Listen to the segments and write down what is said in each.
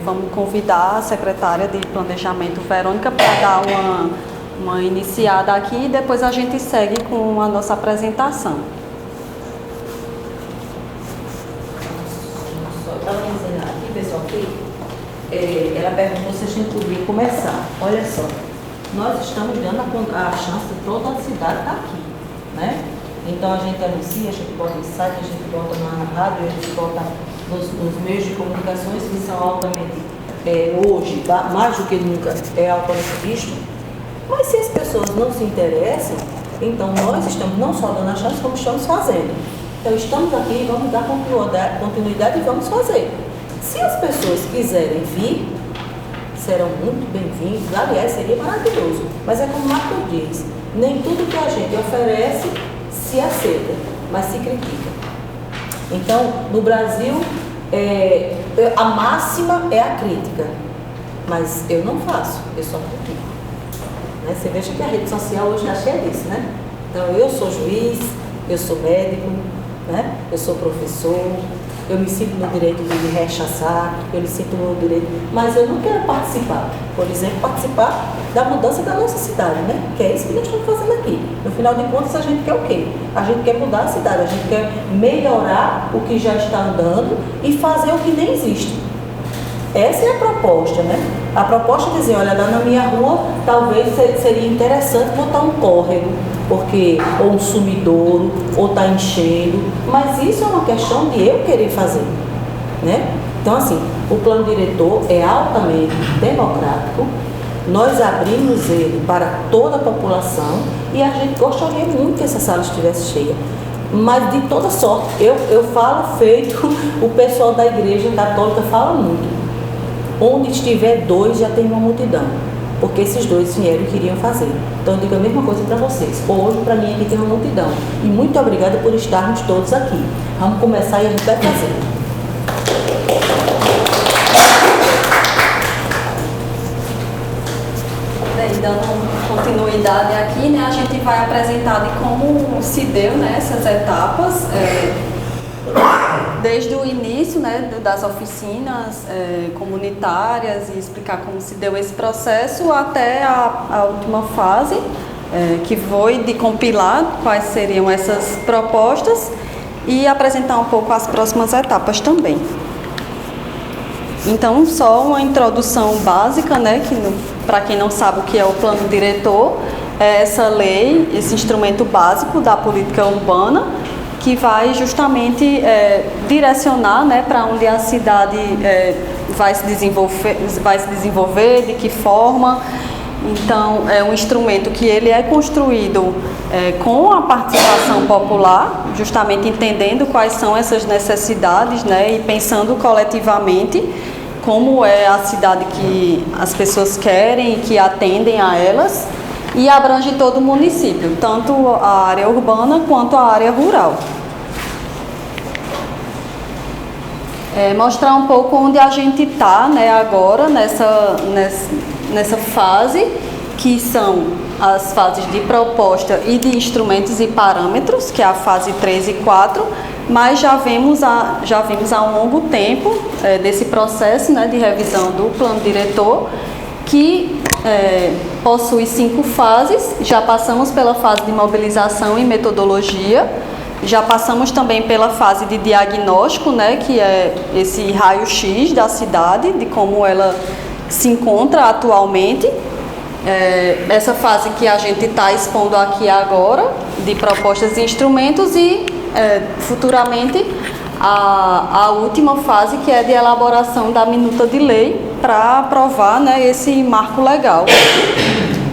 vamos convidar a secretária de Planejamento, Verônica, para dar uma iniciada aqui e depois a gente segue com a nossa apresentação. Só estava dizendo aqui, pessoal, que ela perguntou se a gente podia começar. Olha só, nós estamos dando a chance de toda a cidade estar aqui, né? Então a gente anuncia, a gente bota no site, a gente bota na rádio, a gente bota nos meios de comunicações que são altamente, hoje, mais do que nunca, altamente visto. Mas se as pessoas não se interessam, então nós estamos não só dando a chance, como estamos fazendo. Então estamos aqui, vamos dar continuidade e vamos fazer. Se as pessoas quiserem vir, serão muito bem-vindos, aliás, seria maravilhoso. Mas é como o Marco diz, nem tudo que a gente oferece se aceita, mas se critica. Então, no Brasil, a máxima é a crítica, mas eu não faço, eu só critico. Né? Você veja que a rede social hoje está cheia disso, né? Então, eu sou juiz, eu sou médico, né? Eu sou professor, eu me sinto no direito de rechaçar, eu me sinto no direito, mas eu não quero participar, por exemplo, participar da mudança da nossa cidade, né? Que é isso que nós estamos fazendo aqui. No final de contas, a gente quer o quê? A gente quer mudar a cidade, a gente quer melhorar o que já está andando e fazer o que nem existe. Essa é a proposta, né? A proposta é dizer, olha, lá na minha rua, talvez seria interessante botar um córrego, porque ou um sumidouro, ou está enchendo, mas isso é uma questão de eu querer fazer, né? Então, assim, o plano diretor é altamente democrático, nós abrimos ele para toda a população e a gente gostaria muito que essa sala estivesse cheia, mas de toda sorte, eu falo feito, o pessoal da igreja católica fala muito, onde estiver 2 já tem uma multidão, porque esses 2 vieram e queriam fazer. Então eu digo a mesma coisa para vocês. Hoje, para mim, aqui tem uma multidão. E muito obrigada por estarmos todos aqui. Vamos começar e a gente vai fazer. Bem, dando continuidade aqui, né, a gente vai apresentar de como se deu, né, essas etapas, desde o início, né, das oficinas comunitárias e explicar como se deu esse processo até a última fase, que foi de compilar quais seriam essas propostas e apresentar um pouco as próximas etapas também. Então, só uma introdução básica, né, que para quem não sabe o que é o plano diretor, é essa lei, esse instrumento básico da política urbana, que vai justamente direcionar, né, para onde a cidade vai se desenvolver, de que forma. Então, é um instrumento que ele é construído com a participação popular, justamente entendendo quais são essas necessidades, né, e pensando coletivamente como é a cidade que as pessoas querem e que atendem a elas, e abrange todo o município, tanto a área urbana quanto a área rural. Mostrar um pouco onde a gente está, né, agora, nessa fase, que são as fases de proposta e de instrumentos e parâmetros, que é a fase 3 e 4, mas já vimos há um longo tempo desse processo, né, de revisão do plano diretor, que possui 5 fases. Já passamos pela fase de mobilização e metodologia, já passamos também pela fase de diagnóstico, né, que é esse raio-x da cidade, de como ela se encontra atualmente. Essa fase que a gente está expondo aqui agora, de propostas e instrumentos, e futuramente a última fase, que é de elaboração da minuta de lei para aprovar, né, esse marco legal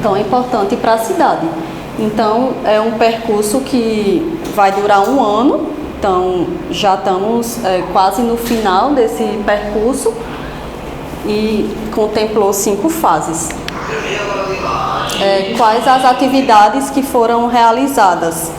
tão importante para a cidade. Então, é um percurso que vai durar 1 ano, então já estamos quase no final desse percurso e contemplou 5 fases. Quais as atividades que foram realizadas?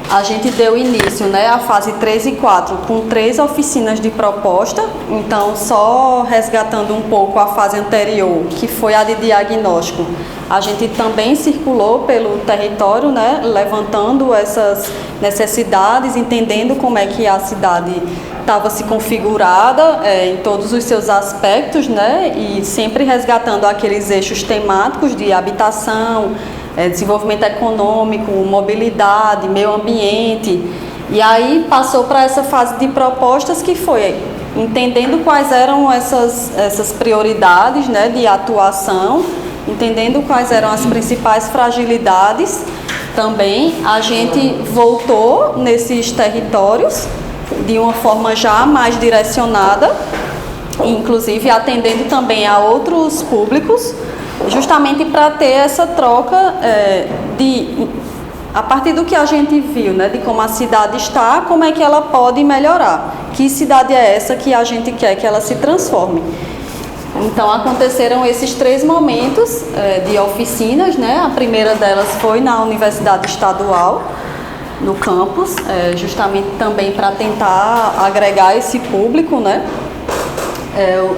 A gente deu início, né, à fase 3 e 4 com 3 oficinas de proposta, então só resgatando um pouco a fase anterior, que foi a de diagnóstico. A gente também circulou pelo território, né, levantando essas necessidades, entendendo como é que a cidade estava se configurada em todos os seus aspectos, né, e sempre resgatando aqueles eixos temáticos de habitação, desenvolvimento econômico, mobilidade, meio ambiente. E aí passou para essa fase de propostas, que foi entendendo quais eram essas prioridades, né, de atuação, entendendo quais eram as principais fragilidades. Também a gente voltou nesses territórios de uma forma já mais direcionada, inclusive atendendo também a outros públicos, justamente para ter essa troca a partir do que a gente viu, né, de como a cidade está, como é que ela pode melhorar, que cidade é essa que a gente quer que ela se transforme. Então aconteceram esses 3 momentos de oficinas, né? A primeira delas foi na Universidade Estadual, no campus, justamente também para tentar agregar esse público, né?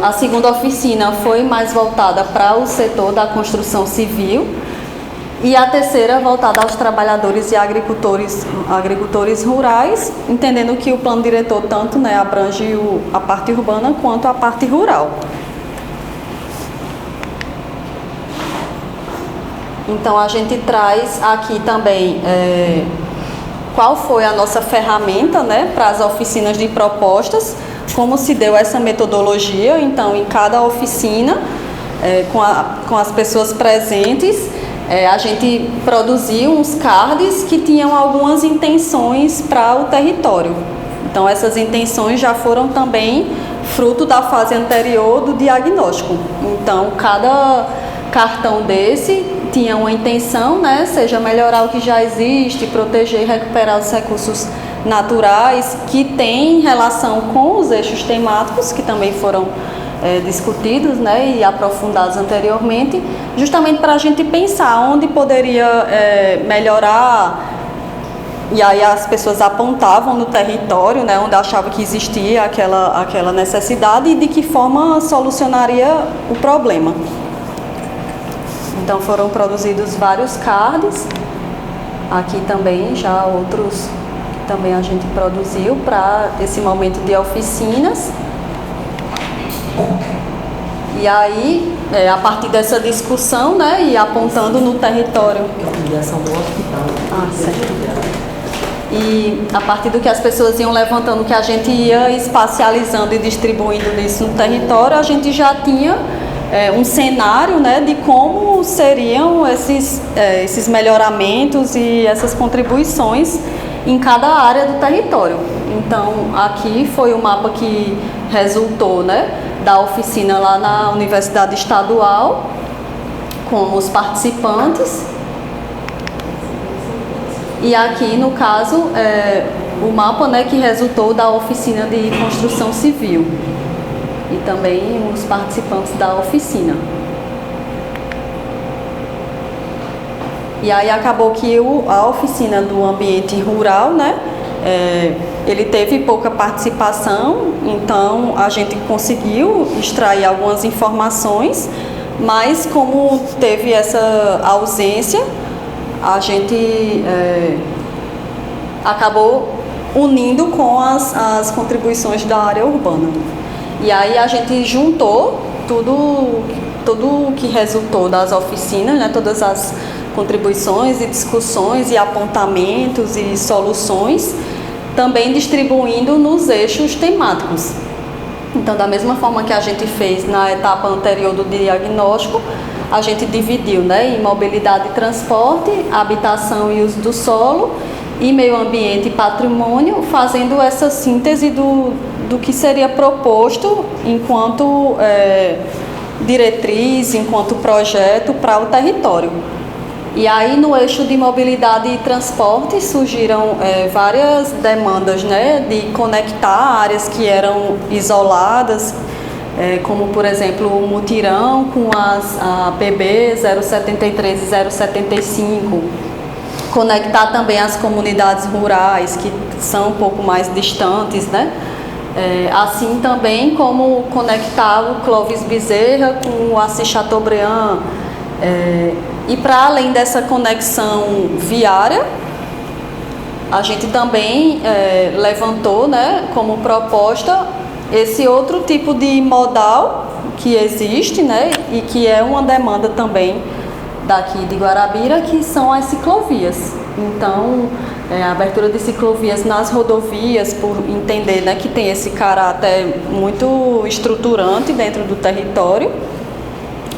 A segunda oficina foi mais voltada para o setor da construção civil, e a terceira voltada aos trabalhadores e agricultores rurais, entendendo que o plano diretor tanto, né, abrange a parte urbana quanto a parte rural. Então a gente traz aqui também qual foi a nossa ferramenta, né, para as oficinas de propostas, como se deu essa metodologia. Então, em cada oficina, com as pessoas presentes, a gente produziu uns cards que tinham algumas intenções para o território. Então, essas intenções já foram também fruto da fase anterior do diagnóstico. Então, cada cartão desse tinha uma intenção, né, seja melhorar o que já existe, proteger e recuperar os recursos naturais, que tem relação com os eixos temáticos, que também foram discutidos, né, e aprofundados anteriormente, justamente para a gente pensar onde poderia melhorar. E aí as pessoas apontavam no território, né, onde achavam que existia aquela necessidade e de que forma solucionaria o problema. Então foram produzidos vários cards, aqui também já outros que também a gente produziu para esse momento de oficinas. E aí, a partir dessa discussão, né, e apontando no território. Ligação do hospital. Certo. E a partir do que as pessoas iam levantando, que a gente ia espacializando e distribuindo isso no território, a gente já tinha um cenário, né, de como seriam esses melhoramentos e essas contribuições em cada área do território. Então, aqui foi o mapa que resultou, né, da oficina lá na Universidade Estadual, com os participantes. E aqui, no caso, o mapa, né, que resultou da oficina de construção civil. E também os participantes da oficina. E aí acabou que a oficina do ambiente rural, né, ele teve pouca participação, então a gente conseguiu extrair algumas informações, mas como teve essa ausência, a gente acabou unindo com as contribuições da área urbana. E aí a gente juntou tudo o que resultou das oficinas, né, todas as contribuições e discussões e apontamentos e soluções, também distribuindo nos eixos temáticos. Então, da mesma forma que a gente fez na etapa anterior do diagnóstico, a gente dividiu, né, em mobilidade e transporte, habitação e uso do solo, e meio ambiente e patrimônio, fazendo essa síntese do que seria proposto enquanto diretriz, enquanto projeto para o território. E aí, no eixo de mobilidade e transporte, surgiram várias demandas, né, de conectar áreas que eram isoladas, como, por exemplo, o mutirão com a PB 073 e 075. Conectar também as comunidades rurais, que são um pouco mais distantes, né? Assim também como conectar o Clovis Bezerra com o Assis Chateaubriand. E para além dessa conexão viária, a gente também levantou, né, como proposta esse outro tipo de modal que existe, né, e que é uma demanda também daqui de Guarabira, que são as ciclovias. Então, a abertura de ciclovias nas rodovias, por entender, né, que tem esse caráter muito estruturante dentro do território,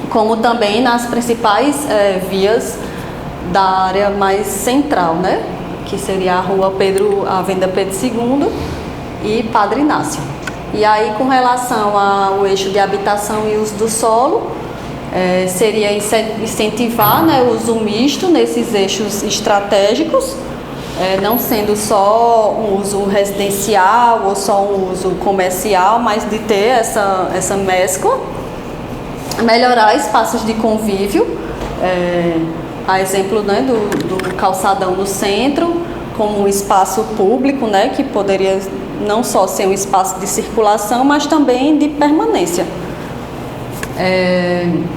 como também nas principais vias da área mais central, né, que seria a Avenida Pedro II e Padre Inácio. E aí, com relação ao eixo de habitação e uso do solo, seria incentivar, né, o uso misto nesses eixos estratégicos, não sendo só um uso residencial ou só um uso comercial, mas de ter essa mescla, melhorar espaços de convívio, a exemplo, né, do calçadão no centro, como um espaço público, né, que poderia não só ser um espaço de circulação, mas também de permanência.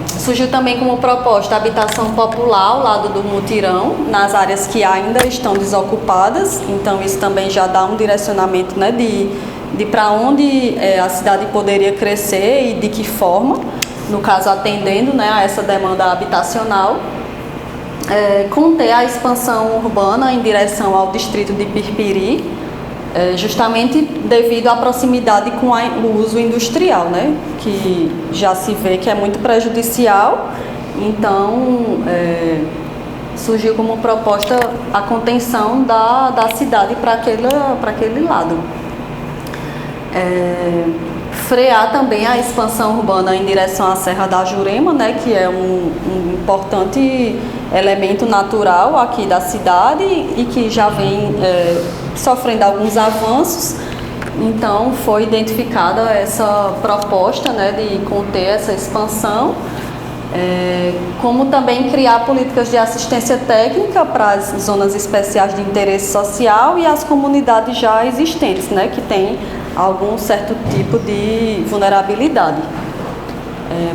Surgiu também como proposta a habitação popular ao lado do mutirão, nas áreas que ainda estão desocupadas, então isso também já dá um direcionamento, né, de para onde a cidade poderia crescer e de que forma, no caso atendendo, né, a essa demanda habitacional. Conter a expansão urbana em direção ao distrito de Pirpiri, justamente devido à proximidade com o uso industrial, né, que já se vê que é muito prejudicial. Então, surgiu como proposta a contenção da cidade para aquele lado. Frear também a expansão urbana em direção à Serra da Jurema, né, que é um importante elemento natural aqui da cidade e que já vem sofrendo alguns avanços. Então, foi identificada essa proposta, né, de conter essa expansão, como também criar políticas de assistência técnica para as zonas especiais de interesse social e as comunidades já existentes, né, que têm algum certo tipo de vulnerabilidade.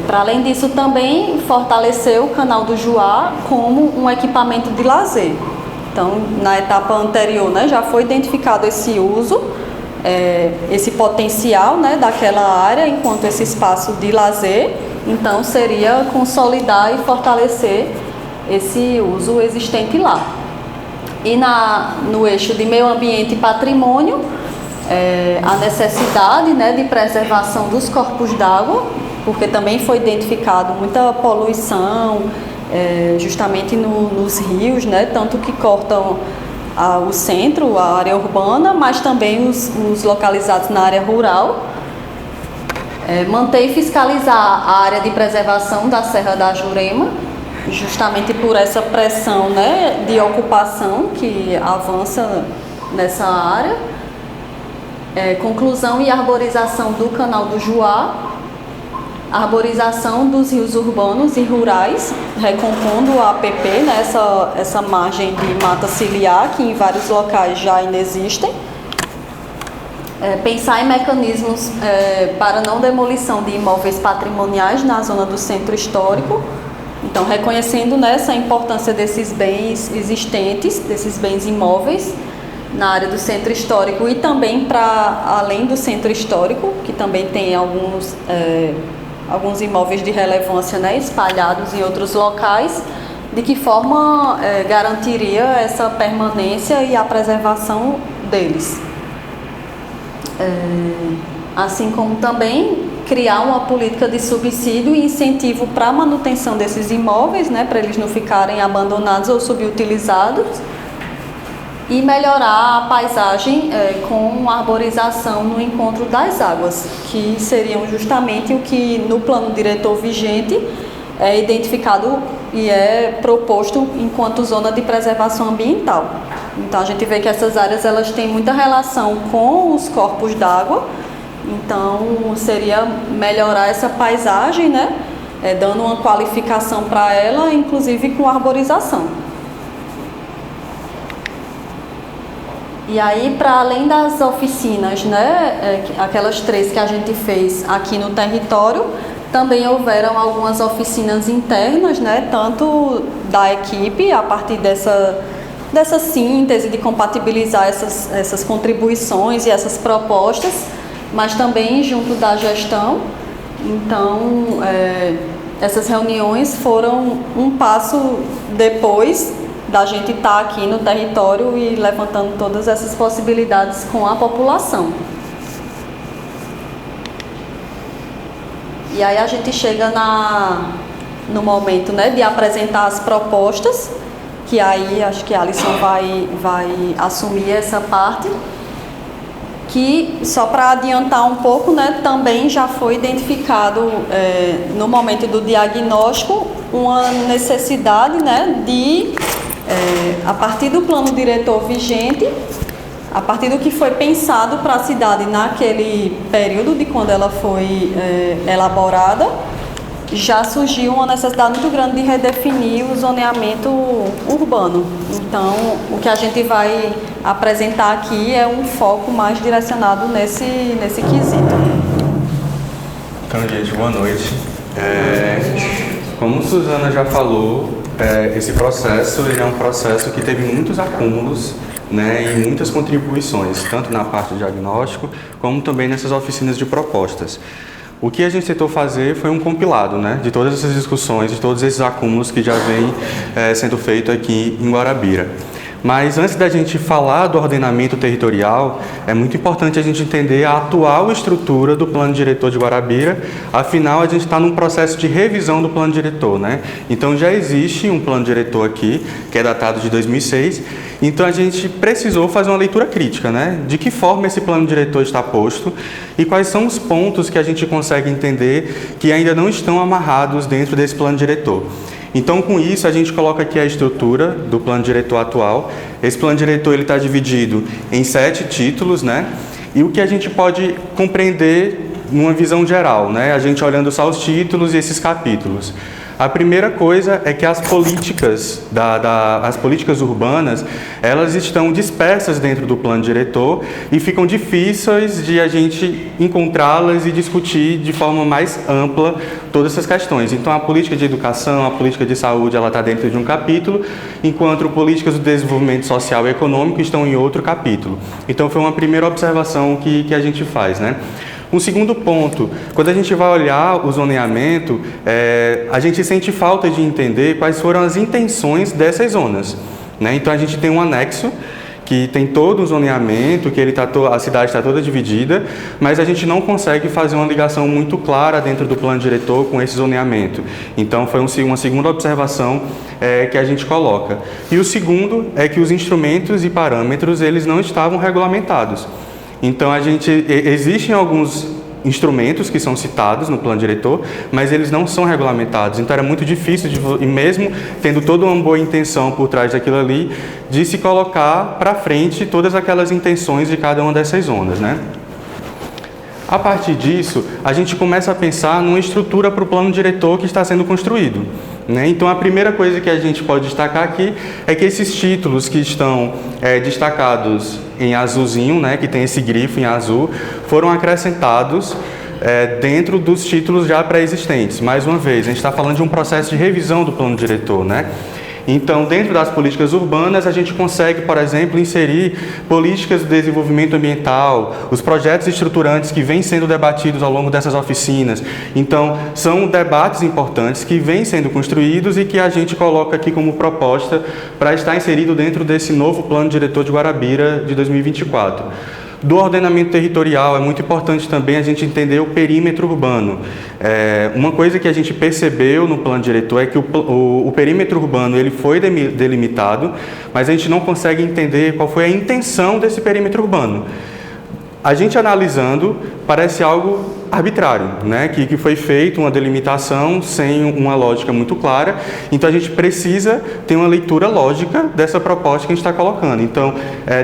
Para além disso, também fortalecer o Canal do Juá como um equipamento de lazer. Então, na etapa anterior, né, já foi identificado esse uso, esse potencial, né, daquela área enquanto esse espaço de lazer. Então, seria consolidar e fortalecer esse uso existente lá. E no eixo de meio ambiente e patrimônio, a necessidade, né, de preservação dos corpos d'água, porque também foi identificado muita poluição, justamente nos rios, né, tanto que cortam o centro, a área urbana, mas também os localizados na área rural. Manter e fiscalizar a área de preservação da Serra da Jurema, justamente por essa pressão, né, de ocupação que avança nessa área. Conclusão e arborização do Canal do Juá, arborização dos rios urbanos e rurais, recompondo a APP, né, essa margem de mata ciliar que em vários locais já ainda existem. Pensar em mecanismos para não demolição de imóveis patrimoniais na zona do centro histórico. Então, reconhecendo, né, essa importância desses bens existentes, desses bens imóveis na área do centro histórico e também para além do centro histórico, que também tem alguns imóveis de relevância, né, espalhados em outros locais. De que forma garantiria essa permanência e a preservação deles? Assim como também criar uma política de subsídio e incentivo para a manutenção desses imóveis, né, para eles não ficarem abandonados ou subutilizados, e melhorar a paisagem com arborização no encontro das águas, que seriam justamente o que no plano diretor vigente é identificado e é proposto enquanto zona de preservação ambiental. Então a gente vê que essas áreas elas têm muita relação com os corpos d'água, então seria melhorar essa paisagem, né, dando uma qualificação para ela, inclusive com arborização. E aí, para além das oficinas, né, aquelas 3 que a gente fez aqui no território, também houveram algumas oficinas internas, né, tanto da equipe, a partir dessa síntese, de compatibilizar essas contribuições e essas propostas, mas também junto da gestão. Então, essas reuniões foram um passo depois da gente estar aqui no território e levantando todas essas possibilidades com a população. E aí a gente chega no momento, né, de apresentar as propostas, que aí acho que a Alisson vai assumir essa parte, que só para adiantar um pouco, né, também já foi identificado no momento do diagnóstico uma necessidade, né, de, a partir do plano diretor vigente, a partir do que foi pensado para a cidade naquele período de quando ela foi elaborada, já surgiu uma necessidade muito grande de redefinir o zoneamento urbano. Então, o que a gente vai apresentar aqui é um foco mais direcionado nesse quesito. Então, gente, boa noite. Como Suzana já falou, esse processo ele é um processo que teve muitos acúmulos, né, e muitas contribuições, tanto na parte de diagnóstico, como também nessas oficinas de propostas. O que a gente tentou fazer foi um compilado, né, de todas essas discussões, de todos esses acúmulos que já vem sendo feito aqui em Guarabira. Mas antes da gente falar do ordenamento territorial, é muito importante a gente entender a atual estrutura do plano diretor de Guarabira. Afinal, a gente está num processo de revisão do plano diretor, né? Então já existe um plano diretor aqui, que é datado de 2006. Então a gente precisou fazer uma leitura crítica, né? De que forma esse plano diretor está posto e quais são os pontos que a gente consegue entender que ainda não estão amarrados dentro desse plano diretor. Então, com isso, a gente coloca aqui a estrutura do plano diretor atual. Esse plano diretor está dividido em 7 títulos, né? E o que a gente pode compreender numa visão geral, né? A gente olhando só os títulos e esses capítulos. A primeira coisa é que as políticas, as políticas urbanas, elas estão dispersas dentro do plano diretor e ficam difíceis de a gente encontrá-las e discutir de forma mais ampla todas essas questões. Então, a política de educação, a política de saúde, ela está dentro de um capítulo, enquanto políticas do desenvolvimento social e econômico estão em outro capítulo. Então, foi uma primeira observação que a gente faz, né? Um segundo ponto, quando a gente vai olhar o zoneamento, a gente sente falta de entender quais foram as intenções dessas zonas, né? Então a gente tem um anexo que tem todo um zoneamento, que a cidade está toda dividida, mas a gente não consegue fazer uma ligação muito clara dentro do plano diretor com esse zoneamento. Então foi uma segunda observação que a gente coloca. E o segundo é que os instrumentos e parâmetros eles não estavam regulamentados. Então, existem alguns instrumentos que são citados no plano diretor, mas eles não são regulamentados. Então, era muito difícil, e mesmo tendo toda uma boa intenção por trás daquilo ali, de se colocar para frente todas aquelas intenções de cada uma dessas zonas, né? A partir disso, a gente começa a pensar numa estrutura para o plano diretor que está sendo construído, né? Então, a primeira coisa que a gente pode destacar aqui é que esses títulos que estão destacados em azulzinho, né, que tem esse grifo em azul, foram acrescentados dentro dos títulos já pré-existentes. Mais uma vez, a gente está falando de um processo de revisão do plano diretor, né? Então, dentro das políticas urbanas, a gente consegue, por exemplo, inserir políticas de desenvolvimento ambiental, os projetos estruturantes que vêm sendo debatidos ao longo dessas oficinas. Então, são debates importantes que vêm sendo construídos e que a gente coloca aqui como proposta para estar inserido dentro desse novo plano diretor de Guarabira de 2024. Do ordenamento territorial, é muito importante também a gente entender o perímetro urbano. Uma coisa que a gente percebeu no plano diretor é que o perímetro urbano ele foi delimitado, mas a gente não consegue entender qual foi a intenção desse perímetro urbano. A gente analisando, parece algo arbitrário, né? Que foi feita uma delimitação sem uma lógica muito clara. Então, a gente precisa ter uma leitura lógica dessa proposta que a gente está colocando. Então,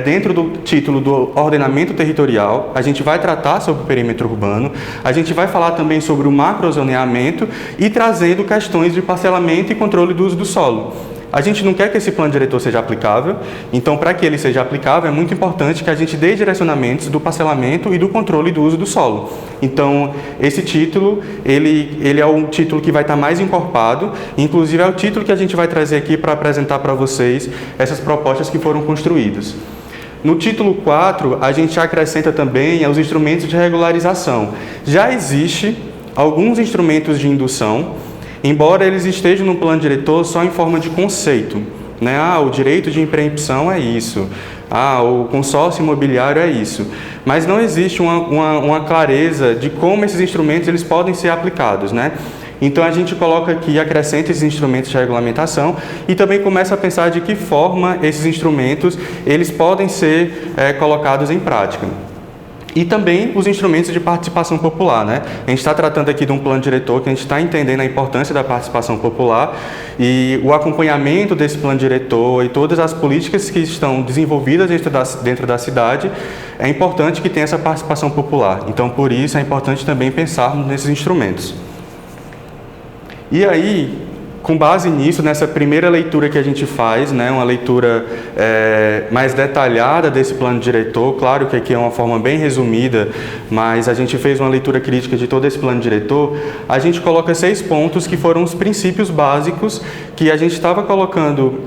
dentro do título do ordenamento territorial, a gente vai tratar sobre o perímetro urbano, a gente vai falar também sobre o macrozoneamento e trazendo questões de parcelamento e controle do uso do solo. A gente não quer que esse plano diretor seja aplicável, então para que ele seja aplicável é muito importante que a gente dê direcionamentos do parcelamento e do controle do uso do solo. Então, esse título, ele é um título que vai estar mais encorpado, inclusive é o título que a gente vai trazer aqui para apresentar para vocês essas propostas que foram construídas. No título 4, a gente acrescenta também os instrumentos de regularização. Já existe alguns instrumentos de indução, embora eles estejam no plano diretor só em forma de conceito, né? O direito de empreensão é isso, o consórcio imobiliário é isso, mas não existe uma clareza de como esses instrumentos eles podem ser aplicados, né? Então a gente coloca aqui, acrescenta esses instrumentos de regulamentação e também começa a pensar de que forma esses instrumentos eles podem ser colocados em prática. E também os instrumentos de participação popular, né? A gente está tratando aqui de um plano diretor que a gente está entendendo a importância da participação popular e o acompanhamento desse plano diretor e todas as políticas que estão desenvolvidas dentro da cidade, é importante que tenha essa participação popular. Então, por isso, é importante também pensarmos nesses instrumentos. E aí, com base nisso, nessa primeira leitura que a gente faz, né, uma leitura mais detalhada desse plano diretor, claro que aqui é uma forma bem resumida, mas a gente fez uma leitura crítica de todo esse plano diretor, a gente coloca 6 pontos que foram os princípios básicos que a gente estava colocando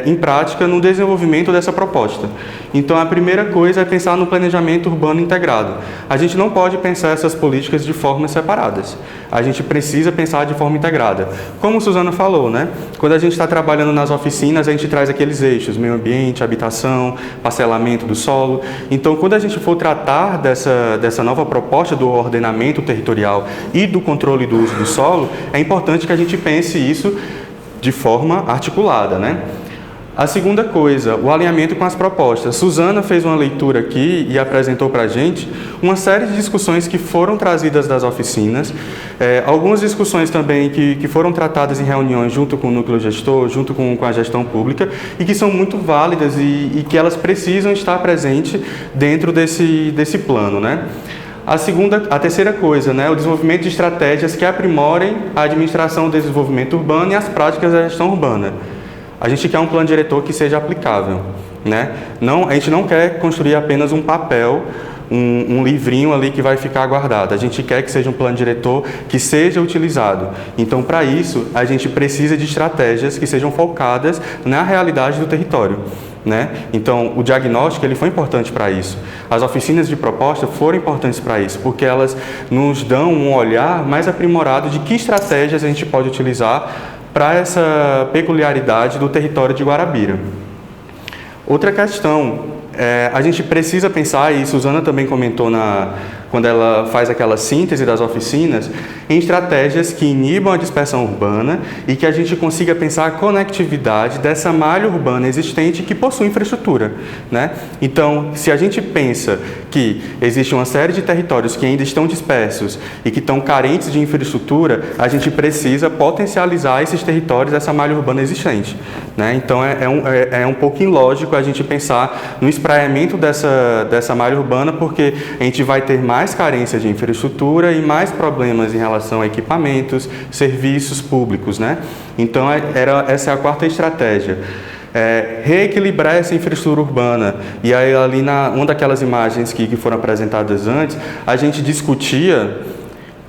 em prática no desenvolvimento dessa proposta. Então, a primeira coisa é pensar no planejamento urbano integrado. A gente não pode pensar essas políticas de formas separadas. A gente precisa pensar de forma integrada. Como Suzana falou, né? Quando a gente está trabalhando nas oficinas, a gente traz aqueles eixos, meio ambiente, habitação, parcelamento do solo. Então, quando a gente for tratar dessa nova proposta do ordenamento territorial e do controle do uso do solo, é importante que a gente pense isso de forma articulada, né? A segunda coisa, o alinhamento com as propostas. Suzana fez uma leitura aqui e apresentou para a gente uma série de discussões que foram trazidas das oficinas, algumas discussões também que foram tratadas em reuniões junto com o núcleo gestor, junto com a gestão pública, e que são muito válidas e que elas precisam estar presentes dentro desse plano, né? A terceira coisa, né, o desenvolvimento de estratégias que aprimorem a administração do desenvolvimento urbano e as práticas da gestão urbana. A gente quer um plano diretor que seja aplicável, né? A gente não quer construir apenas um papel, um livrinho ali que vai ficar guardado. A gente quer que seja um plano diretor que seja utilizado. Então, para isso, a gente precisa de estratégias que sejam focadas na realidade do território, né? Então, o diagnóstico ele foi importante para isso. As oficinas de proposta foram importantes para isso, porque elas nos dão um olhar mais aprimorado de que estratégias a gente pode utilizar para essa peculiaridade do território de Guarabira. Outra questão, a gente precisa pensar, e Suzana também comentou quando ela faz aquela síntese das oficinas, em estratégias que inibam a dispersão urbana e que a gente consiga pensar a conectividade dessa malha urbana existente que possui infraestrutura, né? Então, se a gente pensa que existe uma série de territórios que ainda estão dispersos e que estão carentes de infraestrutura, a gente precisa potencializar esses territórios, essa malha urbana existente, né? Então, é um pouco ilógico a gente pensar no espraiamento dessa malha urbana, porque a gente vai ter mais carência de infraestrutura e mais problemas em relação a equipamentos, serviços públicos, né? Então, essa é a quarta estratégia. Reequilibrar essa infraestrutura urbana. E aí, ali uma daquelas imagens que foram apresentadas antes, a gente discutia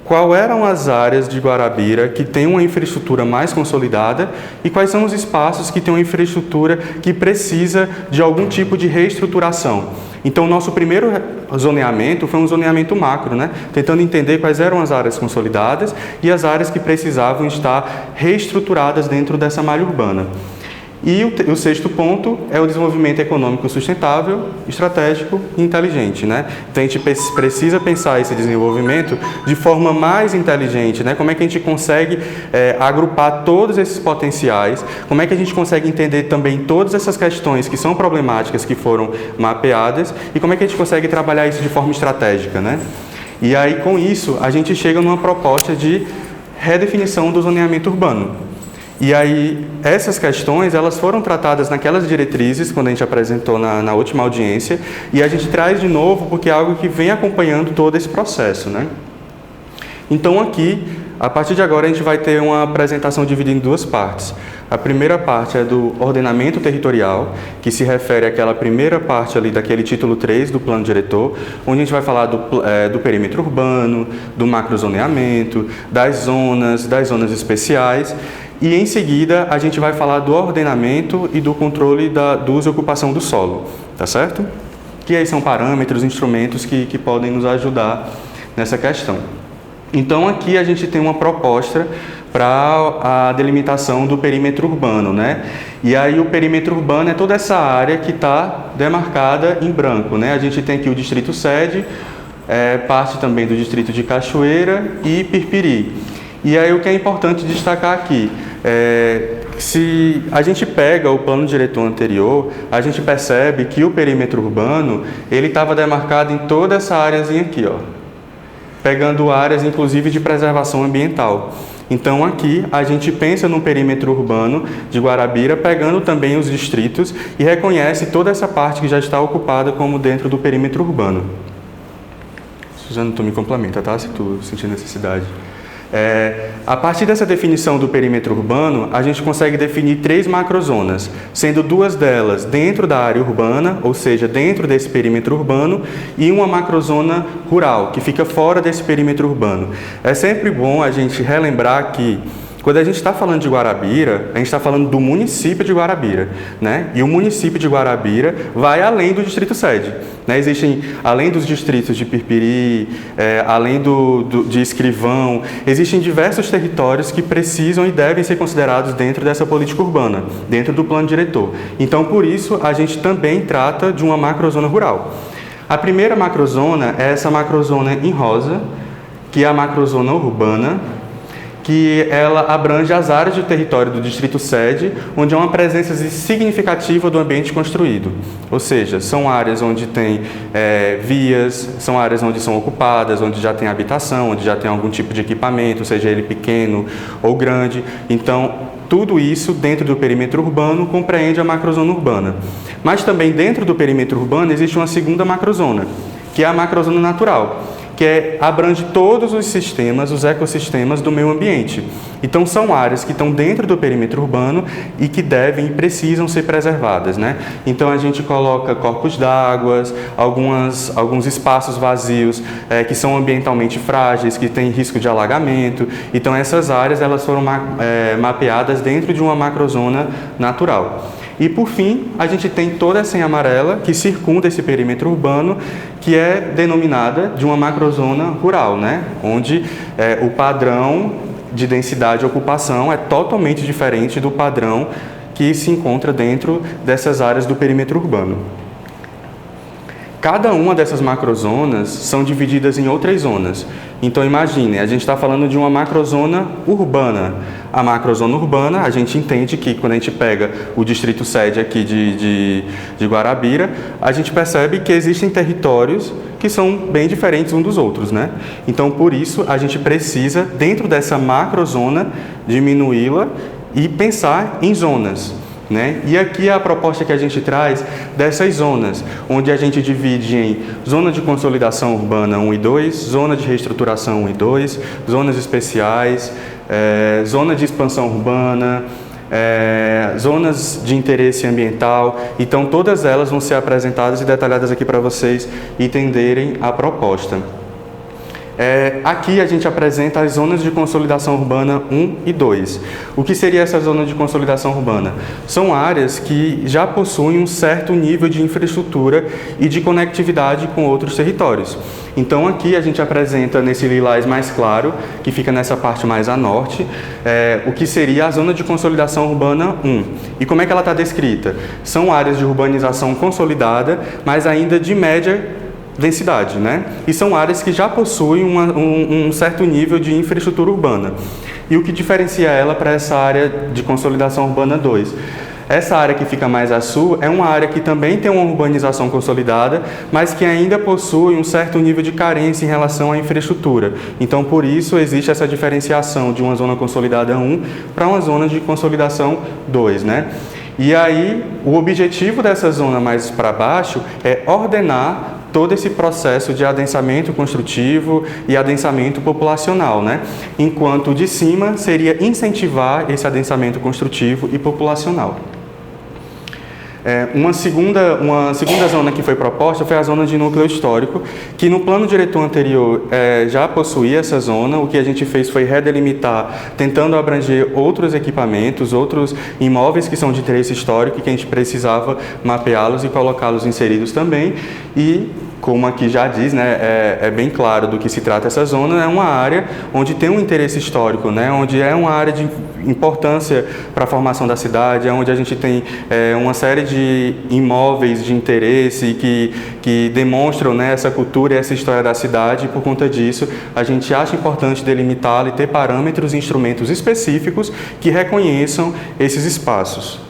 quais eram as áreas de Guarabira que têm uma infraestrutura mais consolidada e quais são os espaços que têm uma infraestrutura que precisa de algum tipo de reestruturação. Então, o nosso primeiro zoneamento foi um zoneamento macro, né? Tentando entender quais eram as áreas consolidadas e as áreas que precisavam estar reestruturadas dentro dessa malha urbana. E o sexto ponto é o desenvolvimento econômico sustentável, estratégico e inteligente, né? Então, a gente precisa pensar esse desenvolvimento de forma mais inteligente, né? Como é que a gente consegue agrupar todos esses potenciais, como é que a gente consegue entender também todas essas questões que são problemáticas, que foram mapeadas, e como é que a gente consegue trabalhar isso de forma estratégica, né? E aí, com isso, a gente chega numa proposta de redefinição do zoneamento urbano. E aí, essas questões, elas foram tratadas naquelas diretrizes, quando a gente apresentou na última audiência, e a gente traz de novo, porque é algo que vem acompanhando todo esse processo, né? Então, aqui, a partir de agora a gente vai ter uma apresentação dividida em duas partes. A primeira parte é do ordenamento territorial, que se refere àquela primeira parte ali daquele título 3 do plano diretor, onde a gente vai falar do perímetro urbano, do macrozoneamento, das zonas especiais, e em seguida a gente vai falar do ordenamento e do controle do uso e ocupação do solo, tá certo? Que aí são parâmetros, instrumentos que podem nos ajudar nessa questão. Então aqui a gente tem uma proposta para a delimitação do perímetro urbano, né? E aí o perímetro urbano é toda essa área que está demarcada em branco, né? A gente tem aqui o distrito sede, parte também do distrito de Cachoeira e Pirpiri. E aí o que é importante destacar aqui, se a gente pega o plano diretor anterior, a gente percebe que o perímetro urbano, ele estava demarcado em toda essa áreazinha aqui, ó, pegando áreas inclusive de preservação ambiental. Então aqui a gente pensa no perímetro urbano de Guarabira, pegando também os distritos e reconhece toda essa parte que já está ocupada como dentro do perímetro urbano. Suzana, tu me complementa, tá? Se tu sentir necessidade. A partir dessa definição do perímetro urbano, a gente consegue definir 3 macrozonas, sendo 2 delas dentro da área urbana, ou seja, dentro desse perímetro urbano, e uma macrozona rural, que fica fora desse perímetro urbano. É sempre bom a gente relembrar que, quando a gente está falando de Guarabira, a gente está falando do município de Guarabira, né? E o município de Guarabira vai além do distrito sede, né? Existem, além dos distritos de Pirpiri, além de Escrivão, existem diversos territórios que precisam e devem ser considerados dentro dessa política urbana, dentro do plano diretor. Então, por isso, a gente também trata de uma macrozona rural. A primeira macrozona é essa macrozona em rosa, que é a macrozona urbana, que ela abrange as áreas de território do distrito sede, onde há uma presença significativa do ambiente construído. Ou seja, são áreas onde tem vias, são áreas onde são ocupadas, onde já tem habitação, onde já tem algum tipo de equipamento, seja ele pequeno ou grande. Então, tudo isso dentro do perímetro urbano compreende a macrozona urbana. Mas também dentro do perímetro urbano existe uma segunda macrozona, que é a macrozona natural, que abrange todos os sistemas, os ecossistemas do meio ambiente. Então, são áreas que estão dentro do perímetro urbano e que devem e precisam ser preservadas, né? Então, a gente coloca corpos d'água, alguns espaços vazios que são ambientalmente frágeis, que têm risco de alagamento. Então, essas áreas elas foram mapeadas dentro de uma macrozona natural. E, por fim, a gente tem toda essa em amarela que circunda esse perímetro urbano, que é denominada de uma macrozona rural, né? Onde o padrão de densidade e ocupação é totalmente diferente do padrão que se encontra dentro dessas áreas do perímetro urbano. Cada uma dessas macrozonas são divididas em outras zonas. Então, imagine, a gente está falando de uma macrozona urbana. A macrozona urbana, a gente entende que quando a gente pega o distrito sede aqui de Guarabira, a gente percebe que existem territórios que são bem diferentes uns dos outros, né? Então, por isso, a gente precisa, dentro dessa macrozona, diminuí-la e pensar em zonas, né? E aqui é a proposta que a gente traz dessas zonas, onde a gente divide em zona de consolidação urbana 1 e 2, zona de reestruturação 1 e 2, zonas especiais, zona de expansão urbana, zonas de interesse ambiental. Então, todas elas vão ser apresentadas e detalhadas aqui para vocês entenderem a proposta. Aqui a gente apresenta as zonas de consolidação urbana 1 e 2. O que seria essa zona de consolidação urbana? São áreas que já possuem um certo nível de infraestrutura e de conectividade com outros territórios. Então aqui a gente apresenta nesse lilás mais claro, que fica nessa parte mais a norte, o que seria a zona de consolidação urbana 1. E como é que ela está descrita? São áreas de urbanização consolidada, mas ainda de média densidade, né? E são áreas que já possuem um certo nível de infraestrutura urbana. E o que diferencia ela para essa área de consolidação urbana 2? Essa área que fica mais a sul é uma área que também tem uma urbanização consolidada, mas que ainda possui um certo nível de carência em relação à infraestrutura. Então, por isso, existe essa diferenciação de uma zona consolidada 1 para uma zona de consolidação 2, né? E aí, o objetivo dessa zona mais para baixo é ordenar todo esse processo de adensamento construtivo e adensamento populacional, né? Enquanto o de cima seria incentivar esse adensamento construtivo e populacional. Uma segunda zona que foi proposta foi a zona de núcleo histórico, que no plano diretor anterior já possuía essa zona. O que a gente fez foi redelimitar, tentando abranger outros equipamentos, outros imóveis que são de interesse histórico e que a gente precisava mapeá-los e colocá-los inseridos também. E, como aqui já diz, né, é bem claro do que se trata essa zona, é uma área onde tem um interesse histórico, né, onde é uma área de importância para a formação da cidade, é onde a gente tem uma série de imóveis de interesse que demonstram, né, essa cultura e essa história da cidade, e por conta disso a gente acha importante delimitá-la e ter parâmetros e instrumentos específicos que reconheçam esses espaços.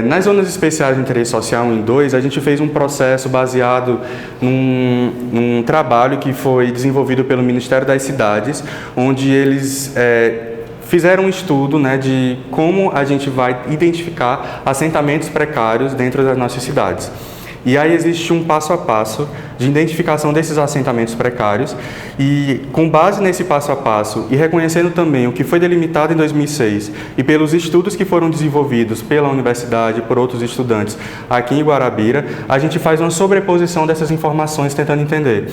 Nas zonas especiais de interesse social 1 e 2, a gente fez um processo baseado num trabalho que foi desenvolvido pelo Ministério das Cidades, onde eles fizeram um estudo, né, de como a gente vai identificar assentamentos precários dentro das nossas cidades. E aí existe um passo a passo de identificação desses assentamentos precários e, com base nesse passo a passo e reconhecendo também o que foi delimitado em 2006 e pelos estudos que foram desenvolvidos pela universidade e por outros estudantes aqui em Guarabira, a gente faz uma sobreposição dessas informações tentando entender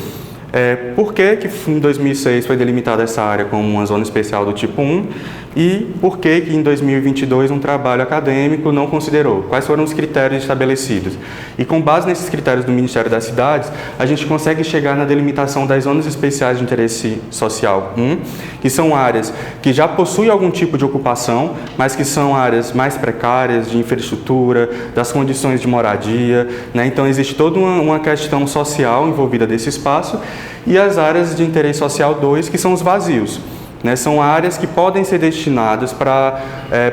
por que em 2006 foi delimitada essa área como uma zona especial do tipo 1 e por que em 2022 um trabalho acadêmico não considerou, quais foram os critérios estabelecidos. E com base nesses critérios do Ministério das Cidades, a gente consegue chegar na delimitação das zonas especiais de interesse social 1, que são áreas que já possuem algum tipo de ocupação, mas que são áreas mais precárias de infraestrutura, das condições de moradia, né? Então existe toda uma questão social envolvida desse espaço, e as áreas de interesse social 2, que são os vazios, né? São áreas que podem ser destinadas para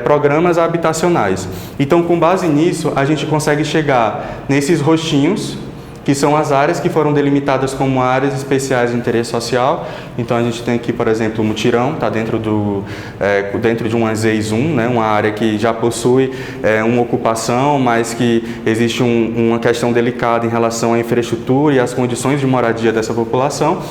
programas habitacionais. Então, com base nisso, a gente consegue chegar nesses roxinhos, que são as áreas que foram delimitadas como áreas especiais de interesse social. Então, a gente tem aqui, por exemplo, o Mutirão, está dentro de uma ZEIS 1, né, uma área que já possui uma ocupação, mas que existe uma questão delicada em relação à infraestrutura e às condições de moradia dessa população,